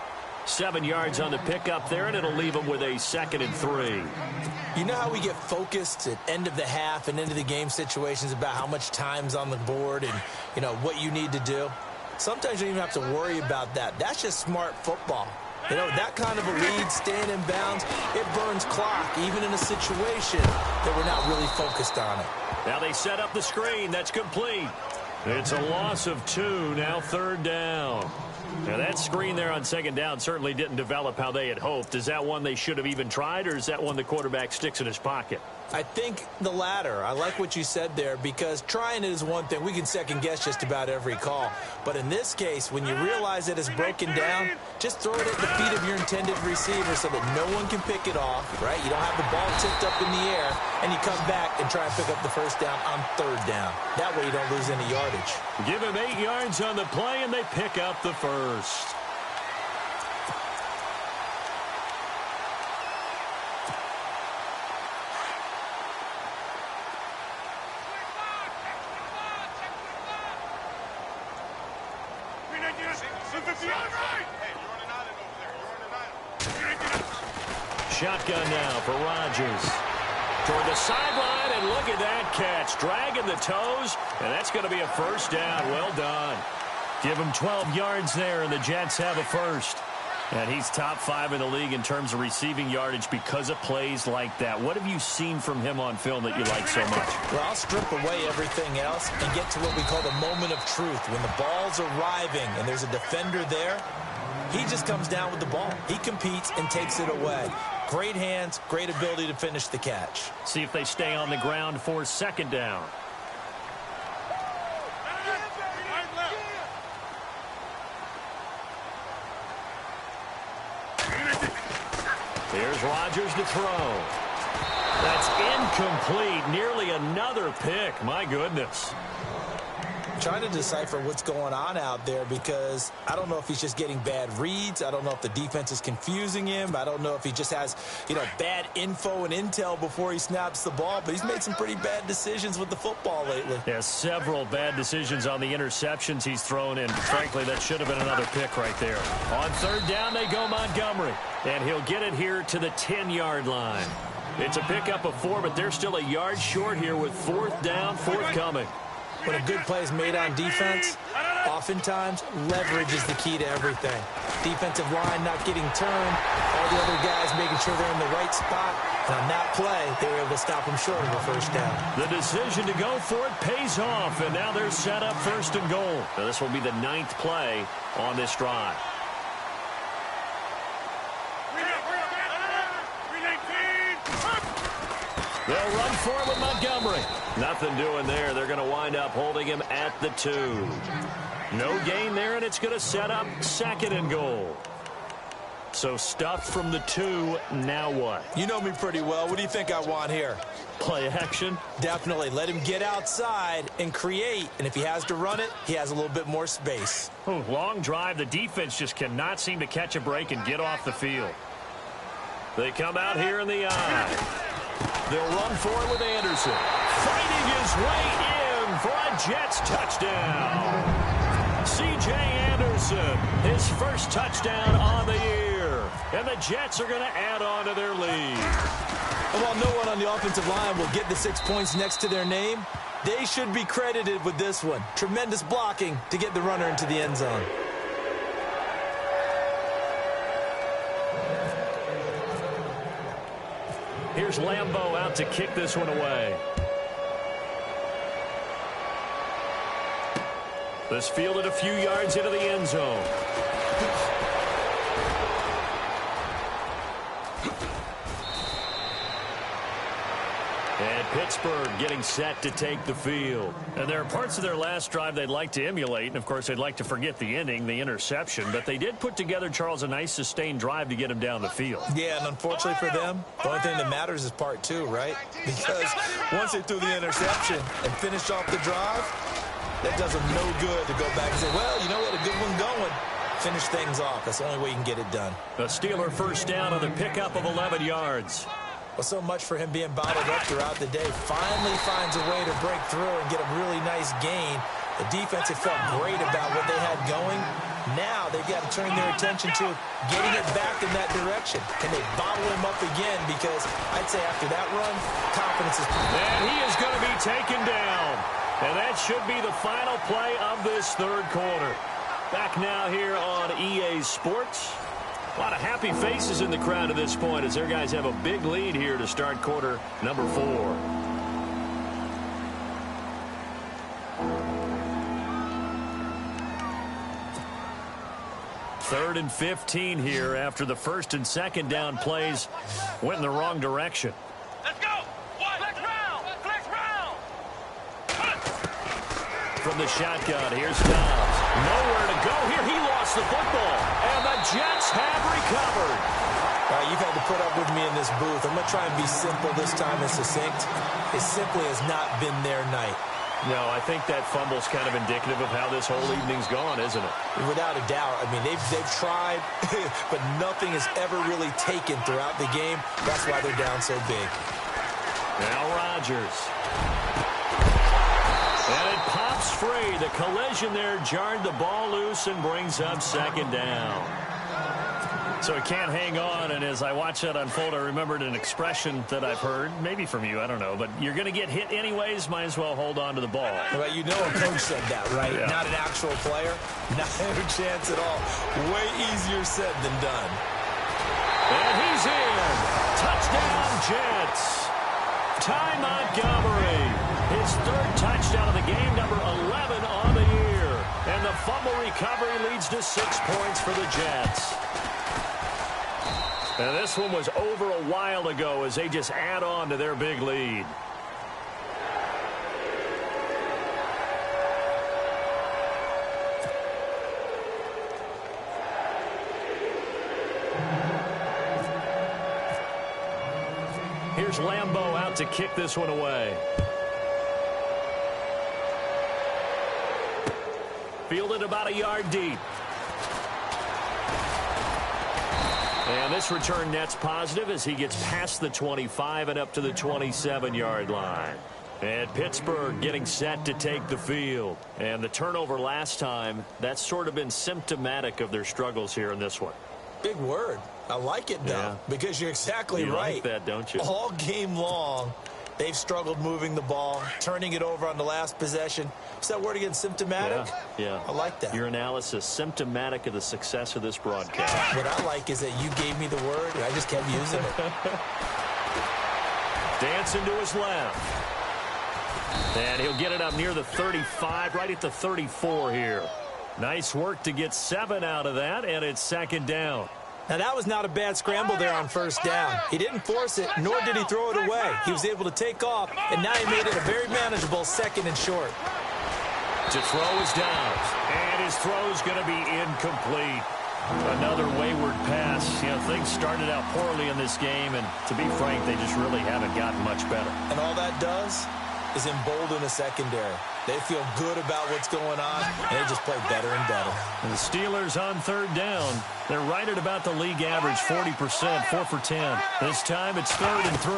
7 yards on the pickup there, and it'll leave him with a 2nd and 3. You know how we get focused at end of the half and into the game situations about how much time's on the board and, you know, what you need to do? Sometimes you don't even have to worry about that. That's just smart football. You know, that kind of a lead, staying in bounds, it burns clock, even in a situation that we're not really focused on it. Now they set up the screen. That's complete. It's a loss of 2, now 3rd down. Now that screen there on 2nd down certainly didn't develop how they had hoped. Is that one they should have even tried, or is that one the quarterback sticks in his pocket? I think the latter. I like what you said there because trying it is one thing. We can second-guess just about every call. But in this case, when you realize that it's broken down, just throw it at the feet of your intended receiver so that no one can pick it off, right? You don't have the ball tipped up in the air, and you come back and try and pick up the 1st down on 3rd down. That way you don't lose any yardage. Give him 8 yards on the play, and they pick up the 1st. Shotgun now for Rodgers. Toward the sideline, and look at that catch. Dragging the toes, and that's going to be a 1st down. Well done. Give him 12 yards there, and the Jets have a 1st. And he's top 5 in the league in terms of receiving yardage because of plays like that. What have you seen from him on film that you like so much? Well, I'll strip away everything else and get to what we call the moment of truth. When the ball's arriving and there's a defender there, he just comes down with the ball. He competes and takes it away. Great hands, great ability to finish the catch. See if they stay on the ground for 2nd down. Here's Rodgers to throw. That's incomplete. Nearly another pick. My goodness. Trying to decipher what's going on out there because I don't know if he's just getting bad reads. I don't know if the defense is confusing him. I don't know if he just has, you know, bad info and intel before he snaps the ball. But he's made some pretty bad decisions with the football lately. Yeah, several bad decisions on the interceptions he's thrown in. Frankly, that should have been another pick right there. On 3rd down, they go Montgomery. And he'll get it here to the 10-yard line. It's a pickup of 4, but they're still a yard short here with 4th down forthcoming. When a good play is made on defense, oftentimes leverage is the key to everything. Defensive line not getting turned, all the other guys making sure they're in the right spot. And on that play, they were able to stop him short of a 1st down. The decision to go for it pays off, and now they're set up 1st and goal. Now this will be the 9th play on this drive. They'll run for it with Montgomery. Nothing doing there. They're going to wind up holding him at the 2. No gain there, and it's going to set up 2nd and goal. So stuffed from the 2, now what? You know me pretty well. What do you think I want here? Play action? Definitely. Let him get outside and create. And if he has to run it, he has a little bit more space. Oh, long drive. The defense just cannot seem to catch a break and get off the field. They come out here in the eye. They'll run for it with Anderson. Fighting his way in for a Jets touchdown. C.J. Anderson, his first touchdown on the year. And the Jets are going to add on to their lead. And while no one on the offensive line will get the 6 points next to their name, they should be credited with this one. Tremendous blocking to get the runner into the end zone. Here's Lambeau out to kick this one away. This fielded a few yards into the end zone. And Pittsburgh getting set to take the field. And there are parts of their last drive they'd like to emulate. And, of course, they'd like to forget the ending, the interception. But they did put together, Charles, a nice sustained drive to get him down the field. Yeah, and unfortunately for them, the only thing that matters is part 2, right? Because once they threw the interception and finished off the drive, that does them no good to go back and say, well, you know what, a good one going. Finish things off. That's the only way you can get it done. A Steeler first down on the pickup of 11 yards. Well, so much for him being bottled up throughout the day. Finally finds a way to break through and get a really nice gain. The defense had felt great about what they had going. Now they've got to turn their attention to getting it back in that direction. Can they bottle him up again? Because I'd say after that run, confidence is... And he is going to be taken down. And that should be the final play of this 3rd quarter. Back now here on EA Sports. A lot of happy faces in the crowd at this point as their guys have a big lead here to start quarter number 4. Third and 15 here after the 1st and 2nd down plays went in the wrong direction. Let's go. Flex round. Flex round. From the shotgun, here's Dobbs. Nowhere to go here. He lost the football. And the Jets have recovered. You've had to put up with me in this booth. I'm going to try and be simple this time and succinct. It simply has not been their night. No, I think that fumble's kind of indicative of how this whole evening's gone, isn't it? Without a doubt. I mean, they've tried, but nothing has ever really taken throughout the game. That's why they're down so big. Now Rodgers. And it pops free. The collision there jarred the ball loose and brings up 2nd down. So it can't hang on, and as I watch that unfold, I remembered an expression that I've heard, maybe from you, I don't know, but you're going to get hit anyways, might as well hold on to the ball. Well, you know a coach said that, right? Yeah. Not an actual player. Not a chance at all. Way easier said than done. And he's in. Touchdown, Jets. Ty Montgomery. His 3rd touchdown of the game, number 11 on the year. And the fumble recovery leads to 6 points for the Jets. And this one was over a while ago as they just add on to their big lead. Here's Lambeau out to kick this one away. Fielded about a yard deep. And this return net's positive as he gets past the 25 and up to the 27-yard line. And Pittsburgh getting set to take the field. And the turnover last time, that's sort of been symptomatic of their struggles here in this one. Big word. I like it, though, because you're exactly right. You like that, don't you? All game long, they've struggled moving the ball, turning it over on the last possession. What's that word again, symptomatic? Yeah. I like that. Your analysis, symptomatic of the success of this broadcast. What I like is that you gave me the word, and I just kept using it. Dancing to his left. And he'll get it up near the 35, right at the 34 here. Nice work to get 7 out of that, and it's 2nd down. Now, that was not a bad scramble there on 1st down. He didn't force it, nor did he throw it away. He was able to take off, and now he made it a very manageable 2nd and short. To throw is down. And his throw is going to be incomplete. Another wayward pass. You know, things started out poorly in this game, and to be frank, they just really haven't gotten much better. And all that does is embolden the secondary. They feel good about what's going on, and they just play better and better. And the Steelers on third down. They're right at about the league average, 40%, 4 for 10. This time it's 3rd and 3.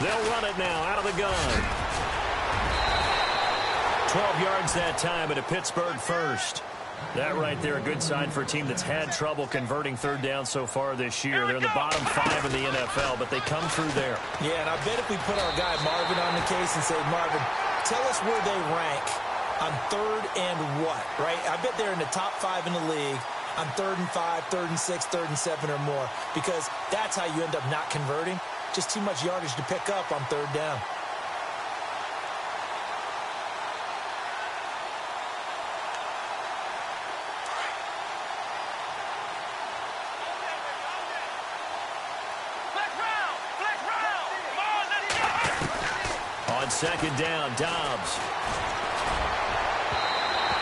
They'll run it now out of the gun. 12 yards that time, and a Pittsburgh first. That right there, a good sign for a team that's had trouble converting third down so far this year. They're in the bottom 5 in the NFL, but they come through there. Yeah, and I bet if we put our guy Marvin on the case and say, Marvin, tell us where they rank on 3rd and what, right? I bet they're in the top 5 in the league on 3rd and 5, 3rd and 6, 3rd and 7 or more, because that's how you end up not converting. Just too much yardage to pick up on 3rd down. Second down, Dobbs.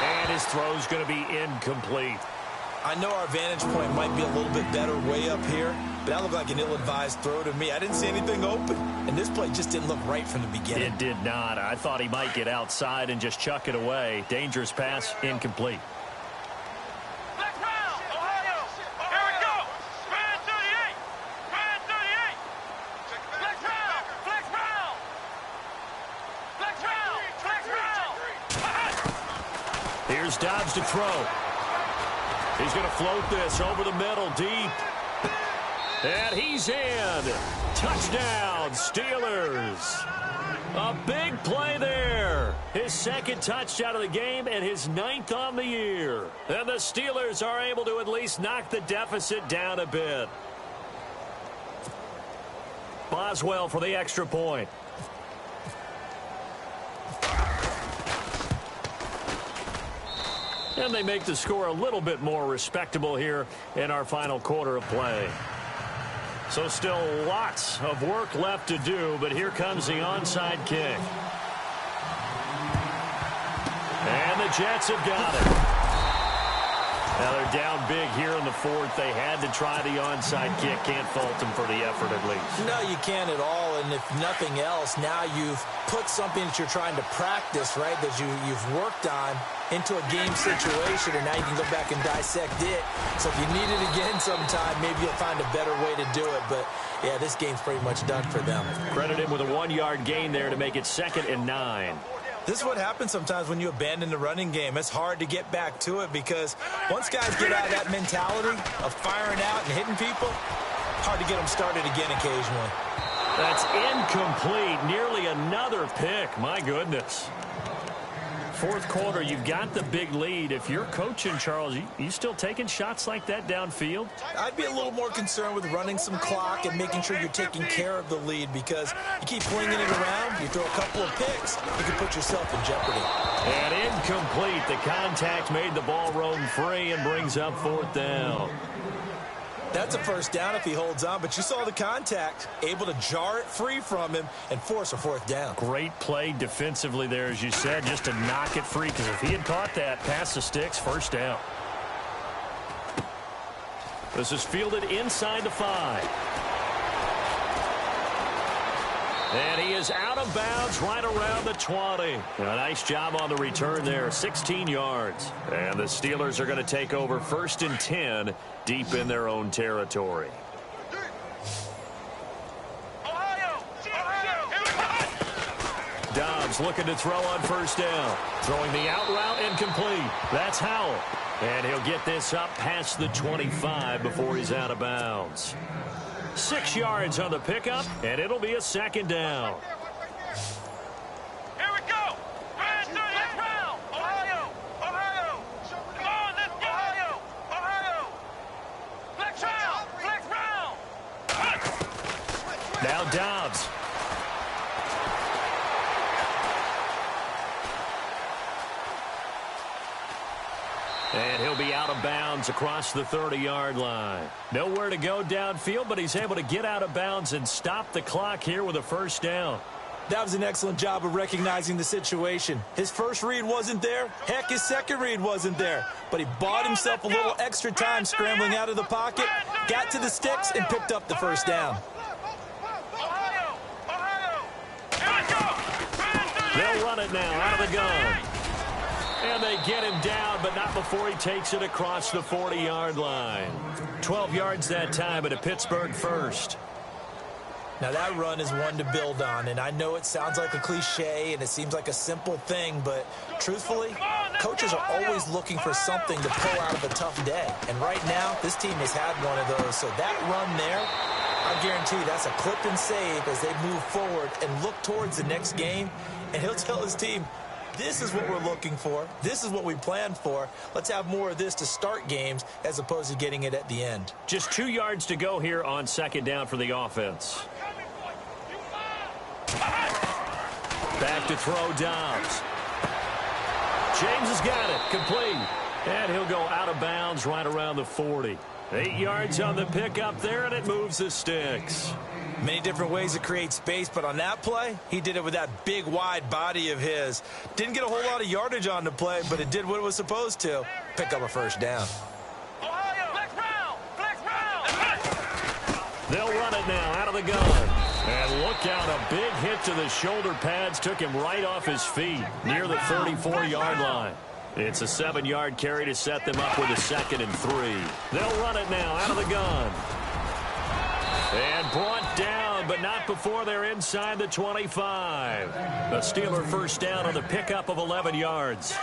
And his throw's going to be incomplete. I know our vantage point might be a little bit better way up here, but that looked like an ill-advised throw to me. I didn't see anything open, and this play just didn't look right from the beginning. It did not. I thought he might get outside and just chuck it away. Dangerous pass, incomplete. Here's Dobbs to throw. He's going to float this over the middle, deep. And he's in. Touchdown, Steelers. A big play there. His 2nd touchdown of the game and his 9th on the year. And the Steelers are able to at least knock the deficit down a bit. Boswell for the extra point. And they make the score a little bit more respectable here in our final quarter of play. So still lots of work left to do, but here comes the onside kick. And the Jets have got it. Now they're down big here in the 4th. They had to try the onside kick. Can't fault them for the effort at least. No, you can't at all. And if nothing else, now you've put something that you're trying to practice, right, that you've worked on into a game situation, and now you can go back and dissect it. So if you need it again sometime, maybe you'll find a better way to do it. But, yeah, this game's pretty much done for them. Credit him with a 1-yard gain there to make it 2nd and 9. This is what happens sometimes when you abandon the running game. It's hard to get back to it because once guys get out of that mentality of firing out and hitting people, hard to get them started again occasionally. That's incomplete. Nearly another pick. My goodness. 4th quarter, you've got the big lead. If you're coaching, Charles, you still taking shots like that downfield? I'd be a little more concerned with running some clock and making sure you're taking care of the lead, because you keep flinging it around, you throw a couple of picks, you can put yourself in jeopardy. And incomplete. The contact made the ball roam free and brings up 4th down. That's a 1st down if he holds on, but you saw the contact, able to jar it free from him and force a 4th down. Great play defensively there, as you said, just to knock it free, because if he had caught that, pass the sticks, 1st down. This is fielded inside the 5. And he is out of bounds right around the 20. A nice job on the return there, 16 yards. And the Steelers are going to take over 1st and 10 deep in their own territory. Dobbs looking to throw on 1st down. Throwing the out route incomplete. That's Howell. And he'll get this up past the 25 before he's out of bounds. 6 yards on the pickup, and it'll be a 2nd down. Here we go. Let's round. Ohio. Ohio. Come on, let's go. Ohio. Ohio. Flex round. Now Dobbs. And he'll be out of bounds across the 30-yard line. Nowhere to go downfield, but he's able to get out of bounds and stop the clock here with a 1st down. That was an excellent job of recognizing the situation. His first read wasn't there. Heck, his second read wasn't there. But he bought himself a little extra time scrambling out of the pocket, got to the sticks, and picked up the first down. They'll run it now out of the gun. And they get him down, but not before he takes it across the 40-yard line. 12 yards that time, but a Pittsburgh first. Now, that run is one to build on, and I know it sounds like a cliche and it seems like a simple thing, but truthfully, coaches are always looking for something to pull out of a tough day. And right now, this team has had one of those. So that run there, I guarantee you that's a clip and save as they move forward and look towards the next game. And he'll tell his team, this is what we're looking for. This is what we planned for. Let's have more of this to start games as opposed to getting it at the end. Just 2 yards to go here on second down for the offense. Back to throw, Dobbs. James has got it, complete. And he'll go out of bounds right around the 40. 8 yards on the pickup there, and it moves the sticks. Many different ways to create space, but on that play, he did it with that big, wide body of his. Didn't get a whole lot of yardage on the play, but it did what it was supposed to. Pick up a first down. They'll run it now out of the gun. And look out, a big hit to the shoulder pads took him right off his feet near the 34-yard line. It's a 7-yard carry to set them up with a 2nd and 3. They'll run it now out of the gun. And brought down, but not before they're inside the 25. The Steeler first down on the pickup of 11 yards.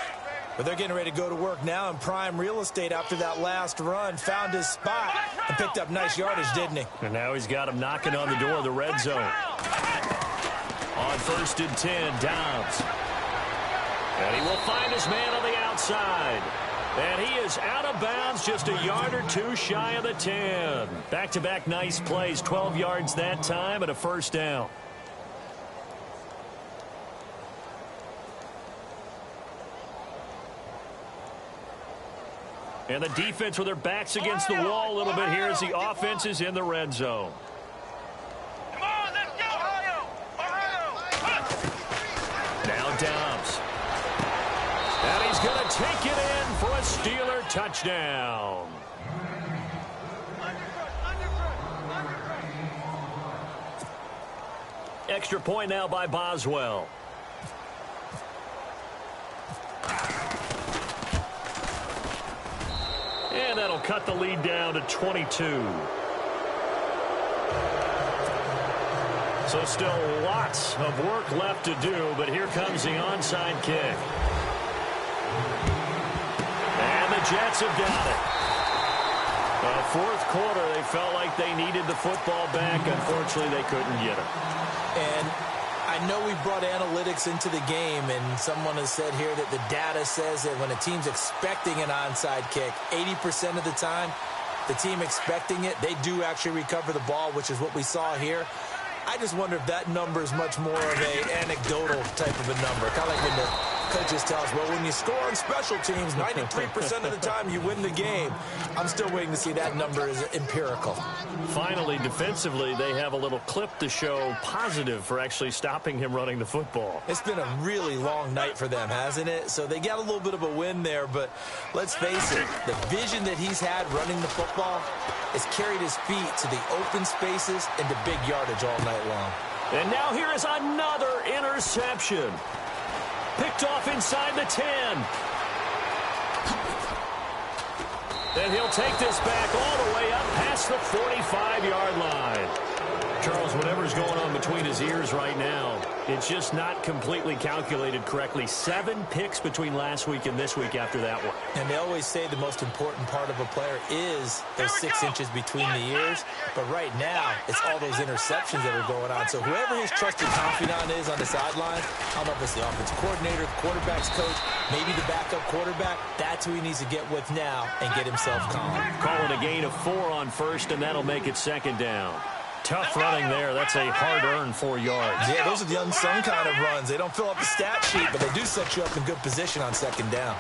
But they're getting ready to go to work now in prime real estate after that last run. Found his spot and picked up nice yardage, didn't he? And now he's got him knocking on the door of the red zone. On 1st and 10, Dobbs. And he will find his man on the outside. And he is out of bounds, just a yard or two shy of the 10. Back-to-back nice plays, 12 yards that time and a first down. And the defense with their backs against the wall a little bit here as the offense is in the red zone. Come on, let's go, Ohio! Now Dobbs. And he's going to take it in for a Steeler touchdown. Extra point now by Boswell. And that'll cut the lead down to 22. So still lots of work left to do, but here comes the onside kick. And the Jets have got it. Fourth quarter, they felt like they needed the football back. Unfortunately, they couldn't get it. And I know we brought analytics into the game, and someone has said here that the data says that when a team's expecting an onside kick, 80% of the time, the team expecting it, they do actually recover the ball, which is what we saw here. I just wonder if that number is much more of an anecdotal type of a number. Kind of like when the coaches tell us, well, when you score on special teams, 93% of the time you win the game. I'm still waiting to see that number is empirical. Finally, defensively, they have a little clip to show positive for actually stopping him running the football. It's been a really long night for them, hasn't it? So they got a little bit of a win there, but let's face it, the vision that he's had running the football has carried his feet to the open spaces and to big yardage all night long. And now here is another interception. Picked off inside the 10. And he'll take this back all the way up past the 45-yard line. Charles, whatever's going on between his ears right now, it's just not completely calculated correctly. 7 picks between last week and this week after that one. And they always say the most important part of a player is those 6 inches between the ears. But right now, it's all those interceptions that are going on. So whoever his trusted confidant is on the sideline, I don't know if it's the offensive coordinator, the quarterback's coach, maybe the backup quarterback, that's who he needs to get with now and get himself calm. Calling a gain of 4 on first, and that'll make it second down. Tough running there. That's a hard-earned 4 yards. Yeah, those are the unsung kind of runs. They don't fill up the stat sheet, but they do set you up in good position on second down.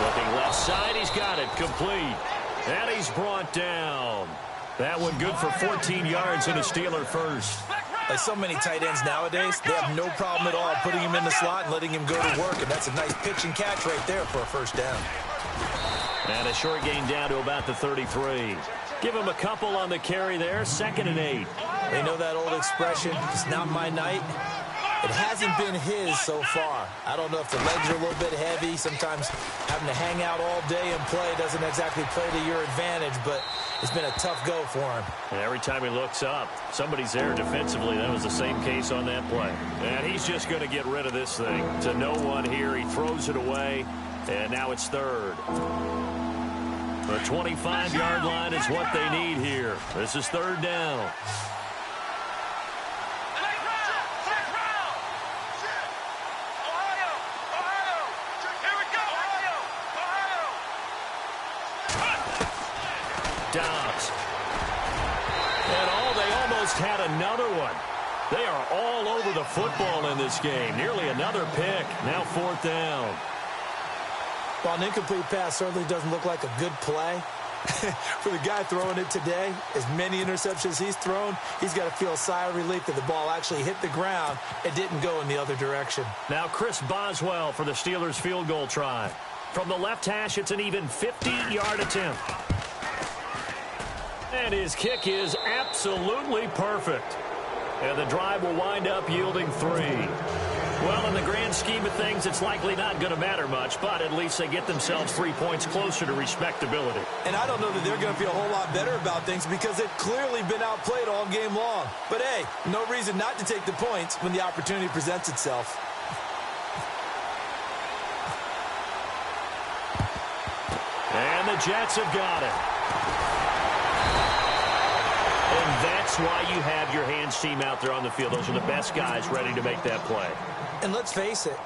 Looking left side, he's got it complete. And he's brought down. That one good for 14 yards and a Steeler first. Like so many tight ends nowadays, they have no problem at all putting him in the slot and letting him go to work, and that's a nice pitch and catch right there for a first down. And a short gain down to about the 33. Give him a couple on the carry there, 2nd and 8. They know that old expression, it's not my night. It hasn't been his so far. I don't know if the legs are a little bit heavy. Sometimes having to hang out all day and play doesn't exactly play to your advantage, but it's been a tough go for him. And every time he looks up, somebody's there defensively. That was the same case on that play. And he's just going to get rid of this thing. To no one here, he throws it away, and now it's 3rd. The 25-yard line is what they need here. This is 3rd down. Dobbs. And they almost had another one. They are all over the football in this game. Nearly another pick. Now 4th down. Well, an incomplete pass certainly doesn't look like a good play. For the guy throwing it today, as many interceptions he's thrown, he's got to feel a sigh of relief that the ball actually hit the ground and didn't go in the other direction. Now Chris Boswell for the Steelers field goal try. From the left hash, it's an even 50-yard attempt. And his kick is absolutely perfect. And the drive will wind up yielding 3. Well, in the grand scheme of things, it's likely not going to matter much, but at least they get themselves 3 points closer to respectability. And I don't know that they're going to feel a whole lot better about things because they've clearly been outplayed all game long. But, hey, no reason not to take the points when the opportunity presents itself. And the Jets have got it. And that's why you have your hands team out there on the field. Those are the best guys ready to make that play. And let's face it,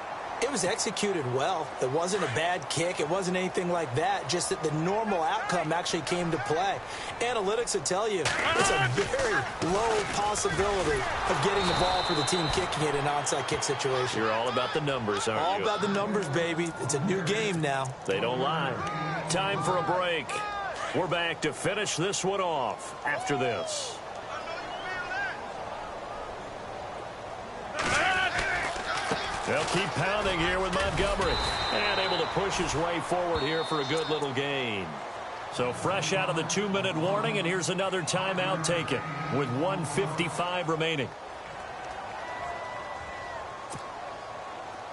it was executed well. It wasn't a bad kick. It wasn't anything like that. Just that the normal outcome actually came to play. Analytics will tell you it's a very low possibility of getting the ball for the team kicking it in an onside kick situation. You're all about the numbers, aren't you? All about the numbers, baby. It's a new game now. They don't lie. Time for a break. We're back to finish this one off after this. They'll keep pounding here with Montgomery. And able to push his way forward here for a good little gain. So fresh out of the 2-minute warning, and here's another timeout taken with 1:55 remaining.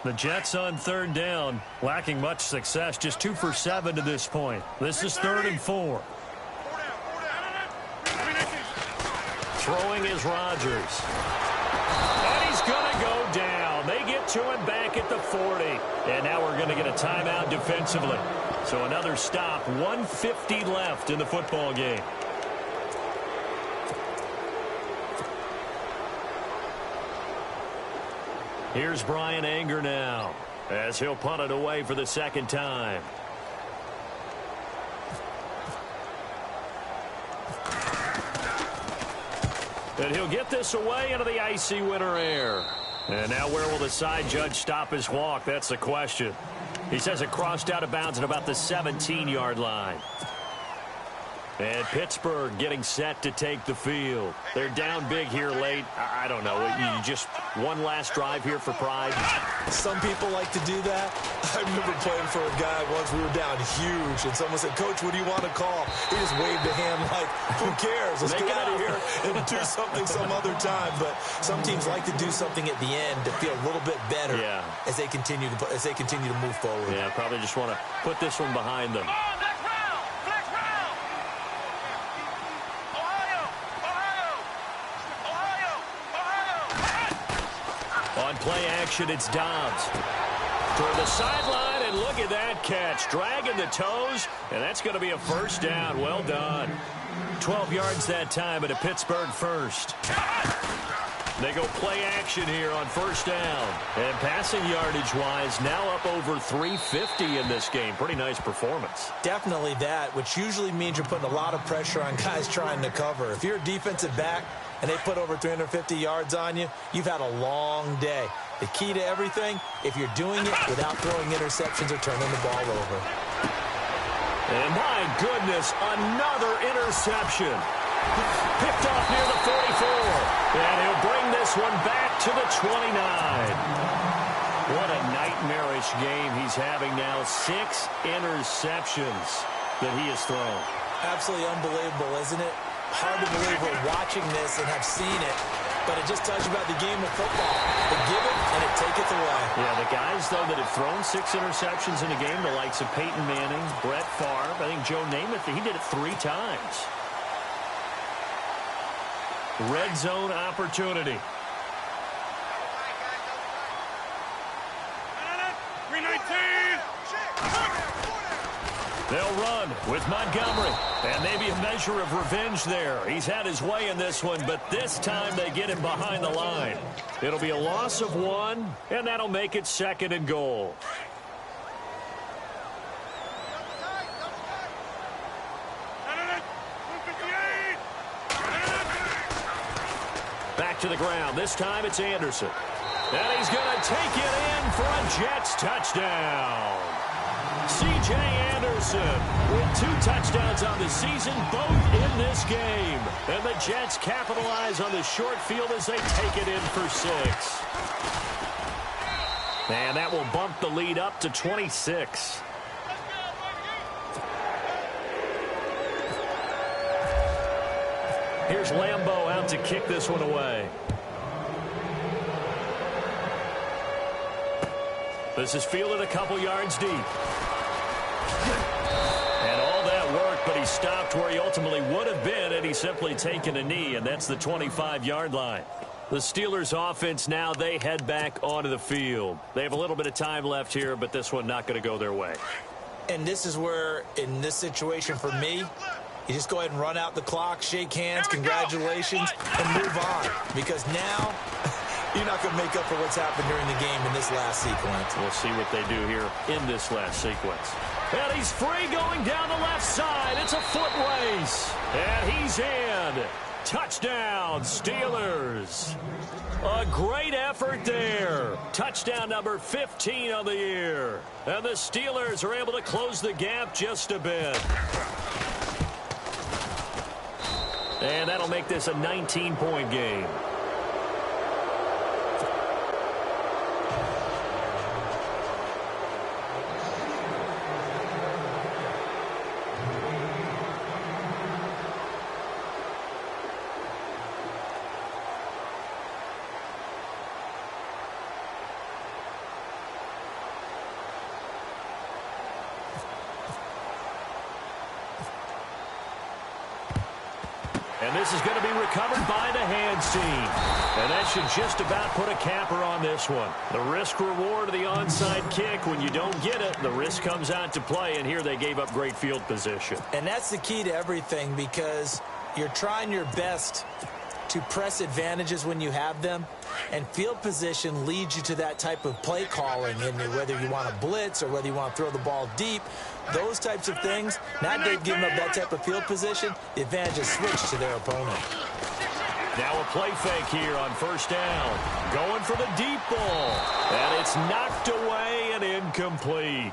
The Jets on 3rd down, lacking much success, just 2 for 7 to this point. This is 3rd and 4. Throwing is Rodgers. And he's going to go down. They get to him back at the 40. And now we're going to get a timeout defensively. So another stop, 1:50 left in the football game. Here's Brian Anger now as he'll punt it away for the 2nd time. And he'll get this away into the icy winter air. And now where will the side judge stop his walk? That's the question. He says it crossed out of bounds at about the 17-yard line. And Pittsburgh getting set to take the field. They're down big here late. I don't know. You just one last drive here for pride. Some people like to do that. I remember playing for a guy once. We were down huge, and someone said, "Coach, what do you want to call?" He just waved a hand like, "Who cares? Let's get out of here and do something some other time." But some teams like to do something at the end to feel a little bit better as they continue to move forward. Yeah, probably just want to put this one behind them. On play action, it's Dobbs. Toward the sideline, and look at that catch. Dragging the toes, and that's going to be a first down. Well done. 12 yards that time at a Pittsburgh first. They go play action here on 1st down. And passing yardage-wise, now up over 350 in this game. Pretty nice performance. Definitely that, which usually means you're putting a lot of pressure on guys trying to cover. If you're a defensive back and they put over 350 yards on you, you've had a long day. The key to everything, if you're doing it without throwing interceptions or turning the ball over. And my goodness, another interception. Picked off near the 44. And he'll bring this one back to the 29. What a nightmarish game he's having now. 6 interceptions that he has thrown. Absolutely unbelievable, isn't it? Hard to believe we're watching this and have seen it, but it just tells you about the game of football. They give it and it taketh away. Yeah, the guys, though, that have thrown 6 interceptions in a game, the likes of Peyton Manning, Brett Favre, I think Joe Namath, he did it 3 times. Red zone opportunity. 319. They'll run with Montgomery. And maybe a measure of revenge there. He's had his way in this one, but this time they get him behind the line. It'll be a loss of 1, and that'll make it 2nd and goal. Back to the ground. This time it's Anderson. And he's going to take it in for a Jets touchdown. C.J. Anderson with 2 touchdowns on the season, both in this game. And the Jets capitalize on the short field as they take it in for 6. And that will bump the lead up to 26. Here's Lambeau out to kick this one away. This is fielded a couple yards deep. And all that work, but he stopped where he ultimately would have been had he simply taken a knee, and that's the 25-yard line. The Steelers' offense now, they head back onto the field. They have a little bit of time left here, but this one not going to go their way. And this is where, in this situation for me, you just go ahead and run out the clock, shake hands, congratulations, and move on. Because now, you're not going to make up for what's happened during the game in this last sequence. We'll see what they do here in this last sequence. And he's free going down the left side. It's a foot race. And he's in. Touchdown, Steelers. A great effort there. Touchdown number 15 of the year. And the Steelers are able to close the gap just a bit. And that'll make this a 19-point game. And this is going to be recovered by the hands team. And that should just about put a capper on this one. The risk-reward of the onside kick, when you don't get it, the risk comes out to play, and here they gave up great field position. And that's the key to everything, because you're trying your best to press advantages when you have them, and field position leads you to that type of play calling, and whether you want to blitz or whether you want to throw the ball deep, those types of things. Now they've given up that type of field position, the advantage is switched to their opponent. Now a play fake here on first down. Going for the deep ball. And it's knocked away and incomplete.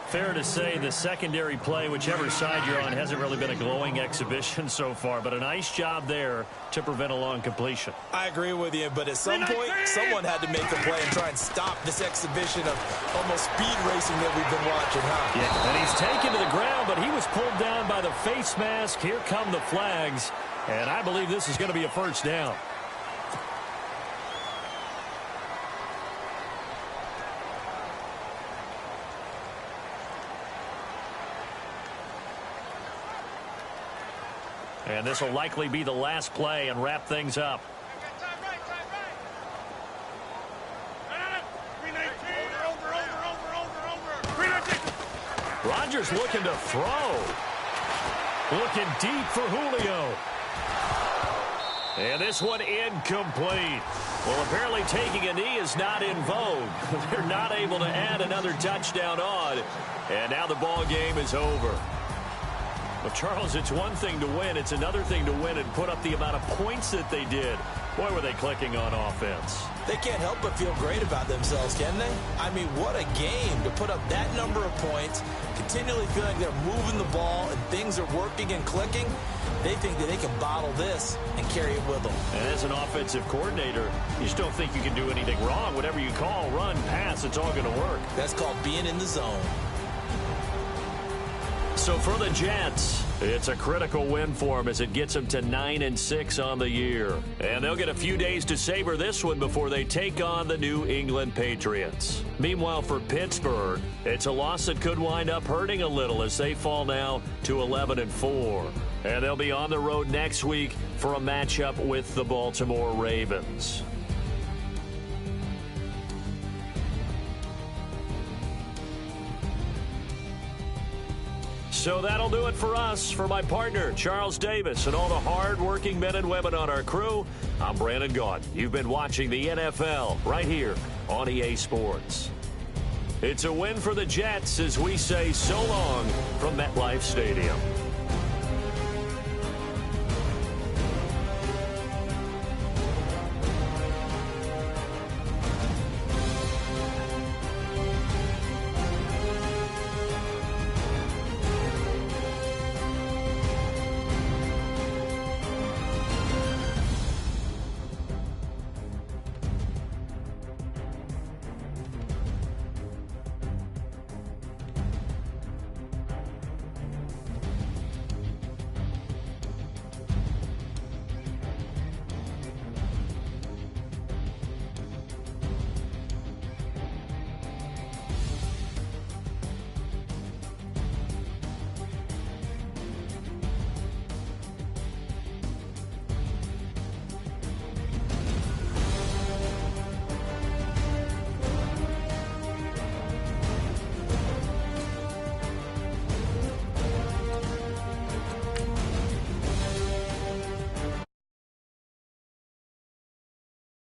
Fair to say the secondary play, whichever side you're on, hasn't really been a glowing exhibition so far, but a nice job there to prevent a long completion. I agree with you, but at some point, someone had to make the play and try and stop this exhibition of almost speed racing that we've been watching, huh? Yeah, and he's taken to the ground, but he was pulled down by the face mask. Here come the flags, and I believe this is going to be a first down. And this will likely be the last play and wrap things up. Rodgers looking to throw. Looking deep for Julio. And this one incomplete. Well, apparently taking a knee is not in vogue. They're not able to add another touchdown on. And now the ball game is over. Well, Charles, it's one thing to win. It's another thing to win and put up the amount of points that they did. Boy, were they clicking on offense. They can't help but feel great about themselves, can they? I mean, what a game to put up that number of points, continually feeling like they're moving the ball and things are working and clicking. They think that they can bottle this and carry it with them. And as an offensive coordinator, you just don't think you can do anything wrong. Whatever you call, run, pass, it's all going to work. That's called being in the zone. So for the Jets, it's a critical win for them as it gets them to 9-6 on the year. And they'll get a few days to savor this one before they take on the New England Patriots. Meanwhile, for Pittsburgh, it's a loss that could wind up hurting a little as they fall now to 11-4. And they'll be on the road next week for a matchup with the Baltimore Ravens. So that'll do it for us. For my partner, Charles Davis, and all the hard-working men and women on our crew, I'm Brandon Gaudin. You've been watching the NFL right here on EA Sports. It's a win for the Jets as we say so long from MetLife Stadium.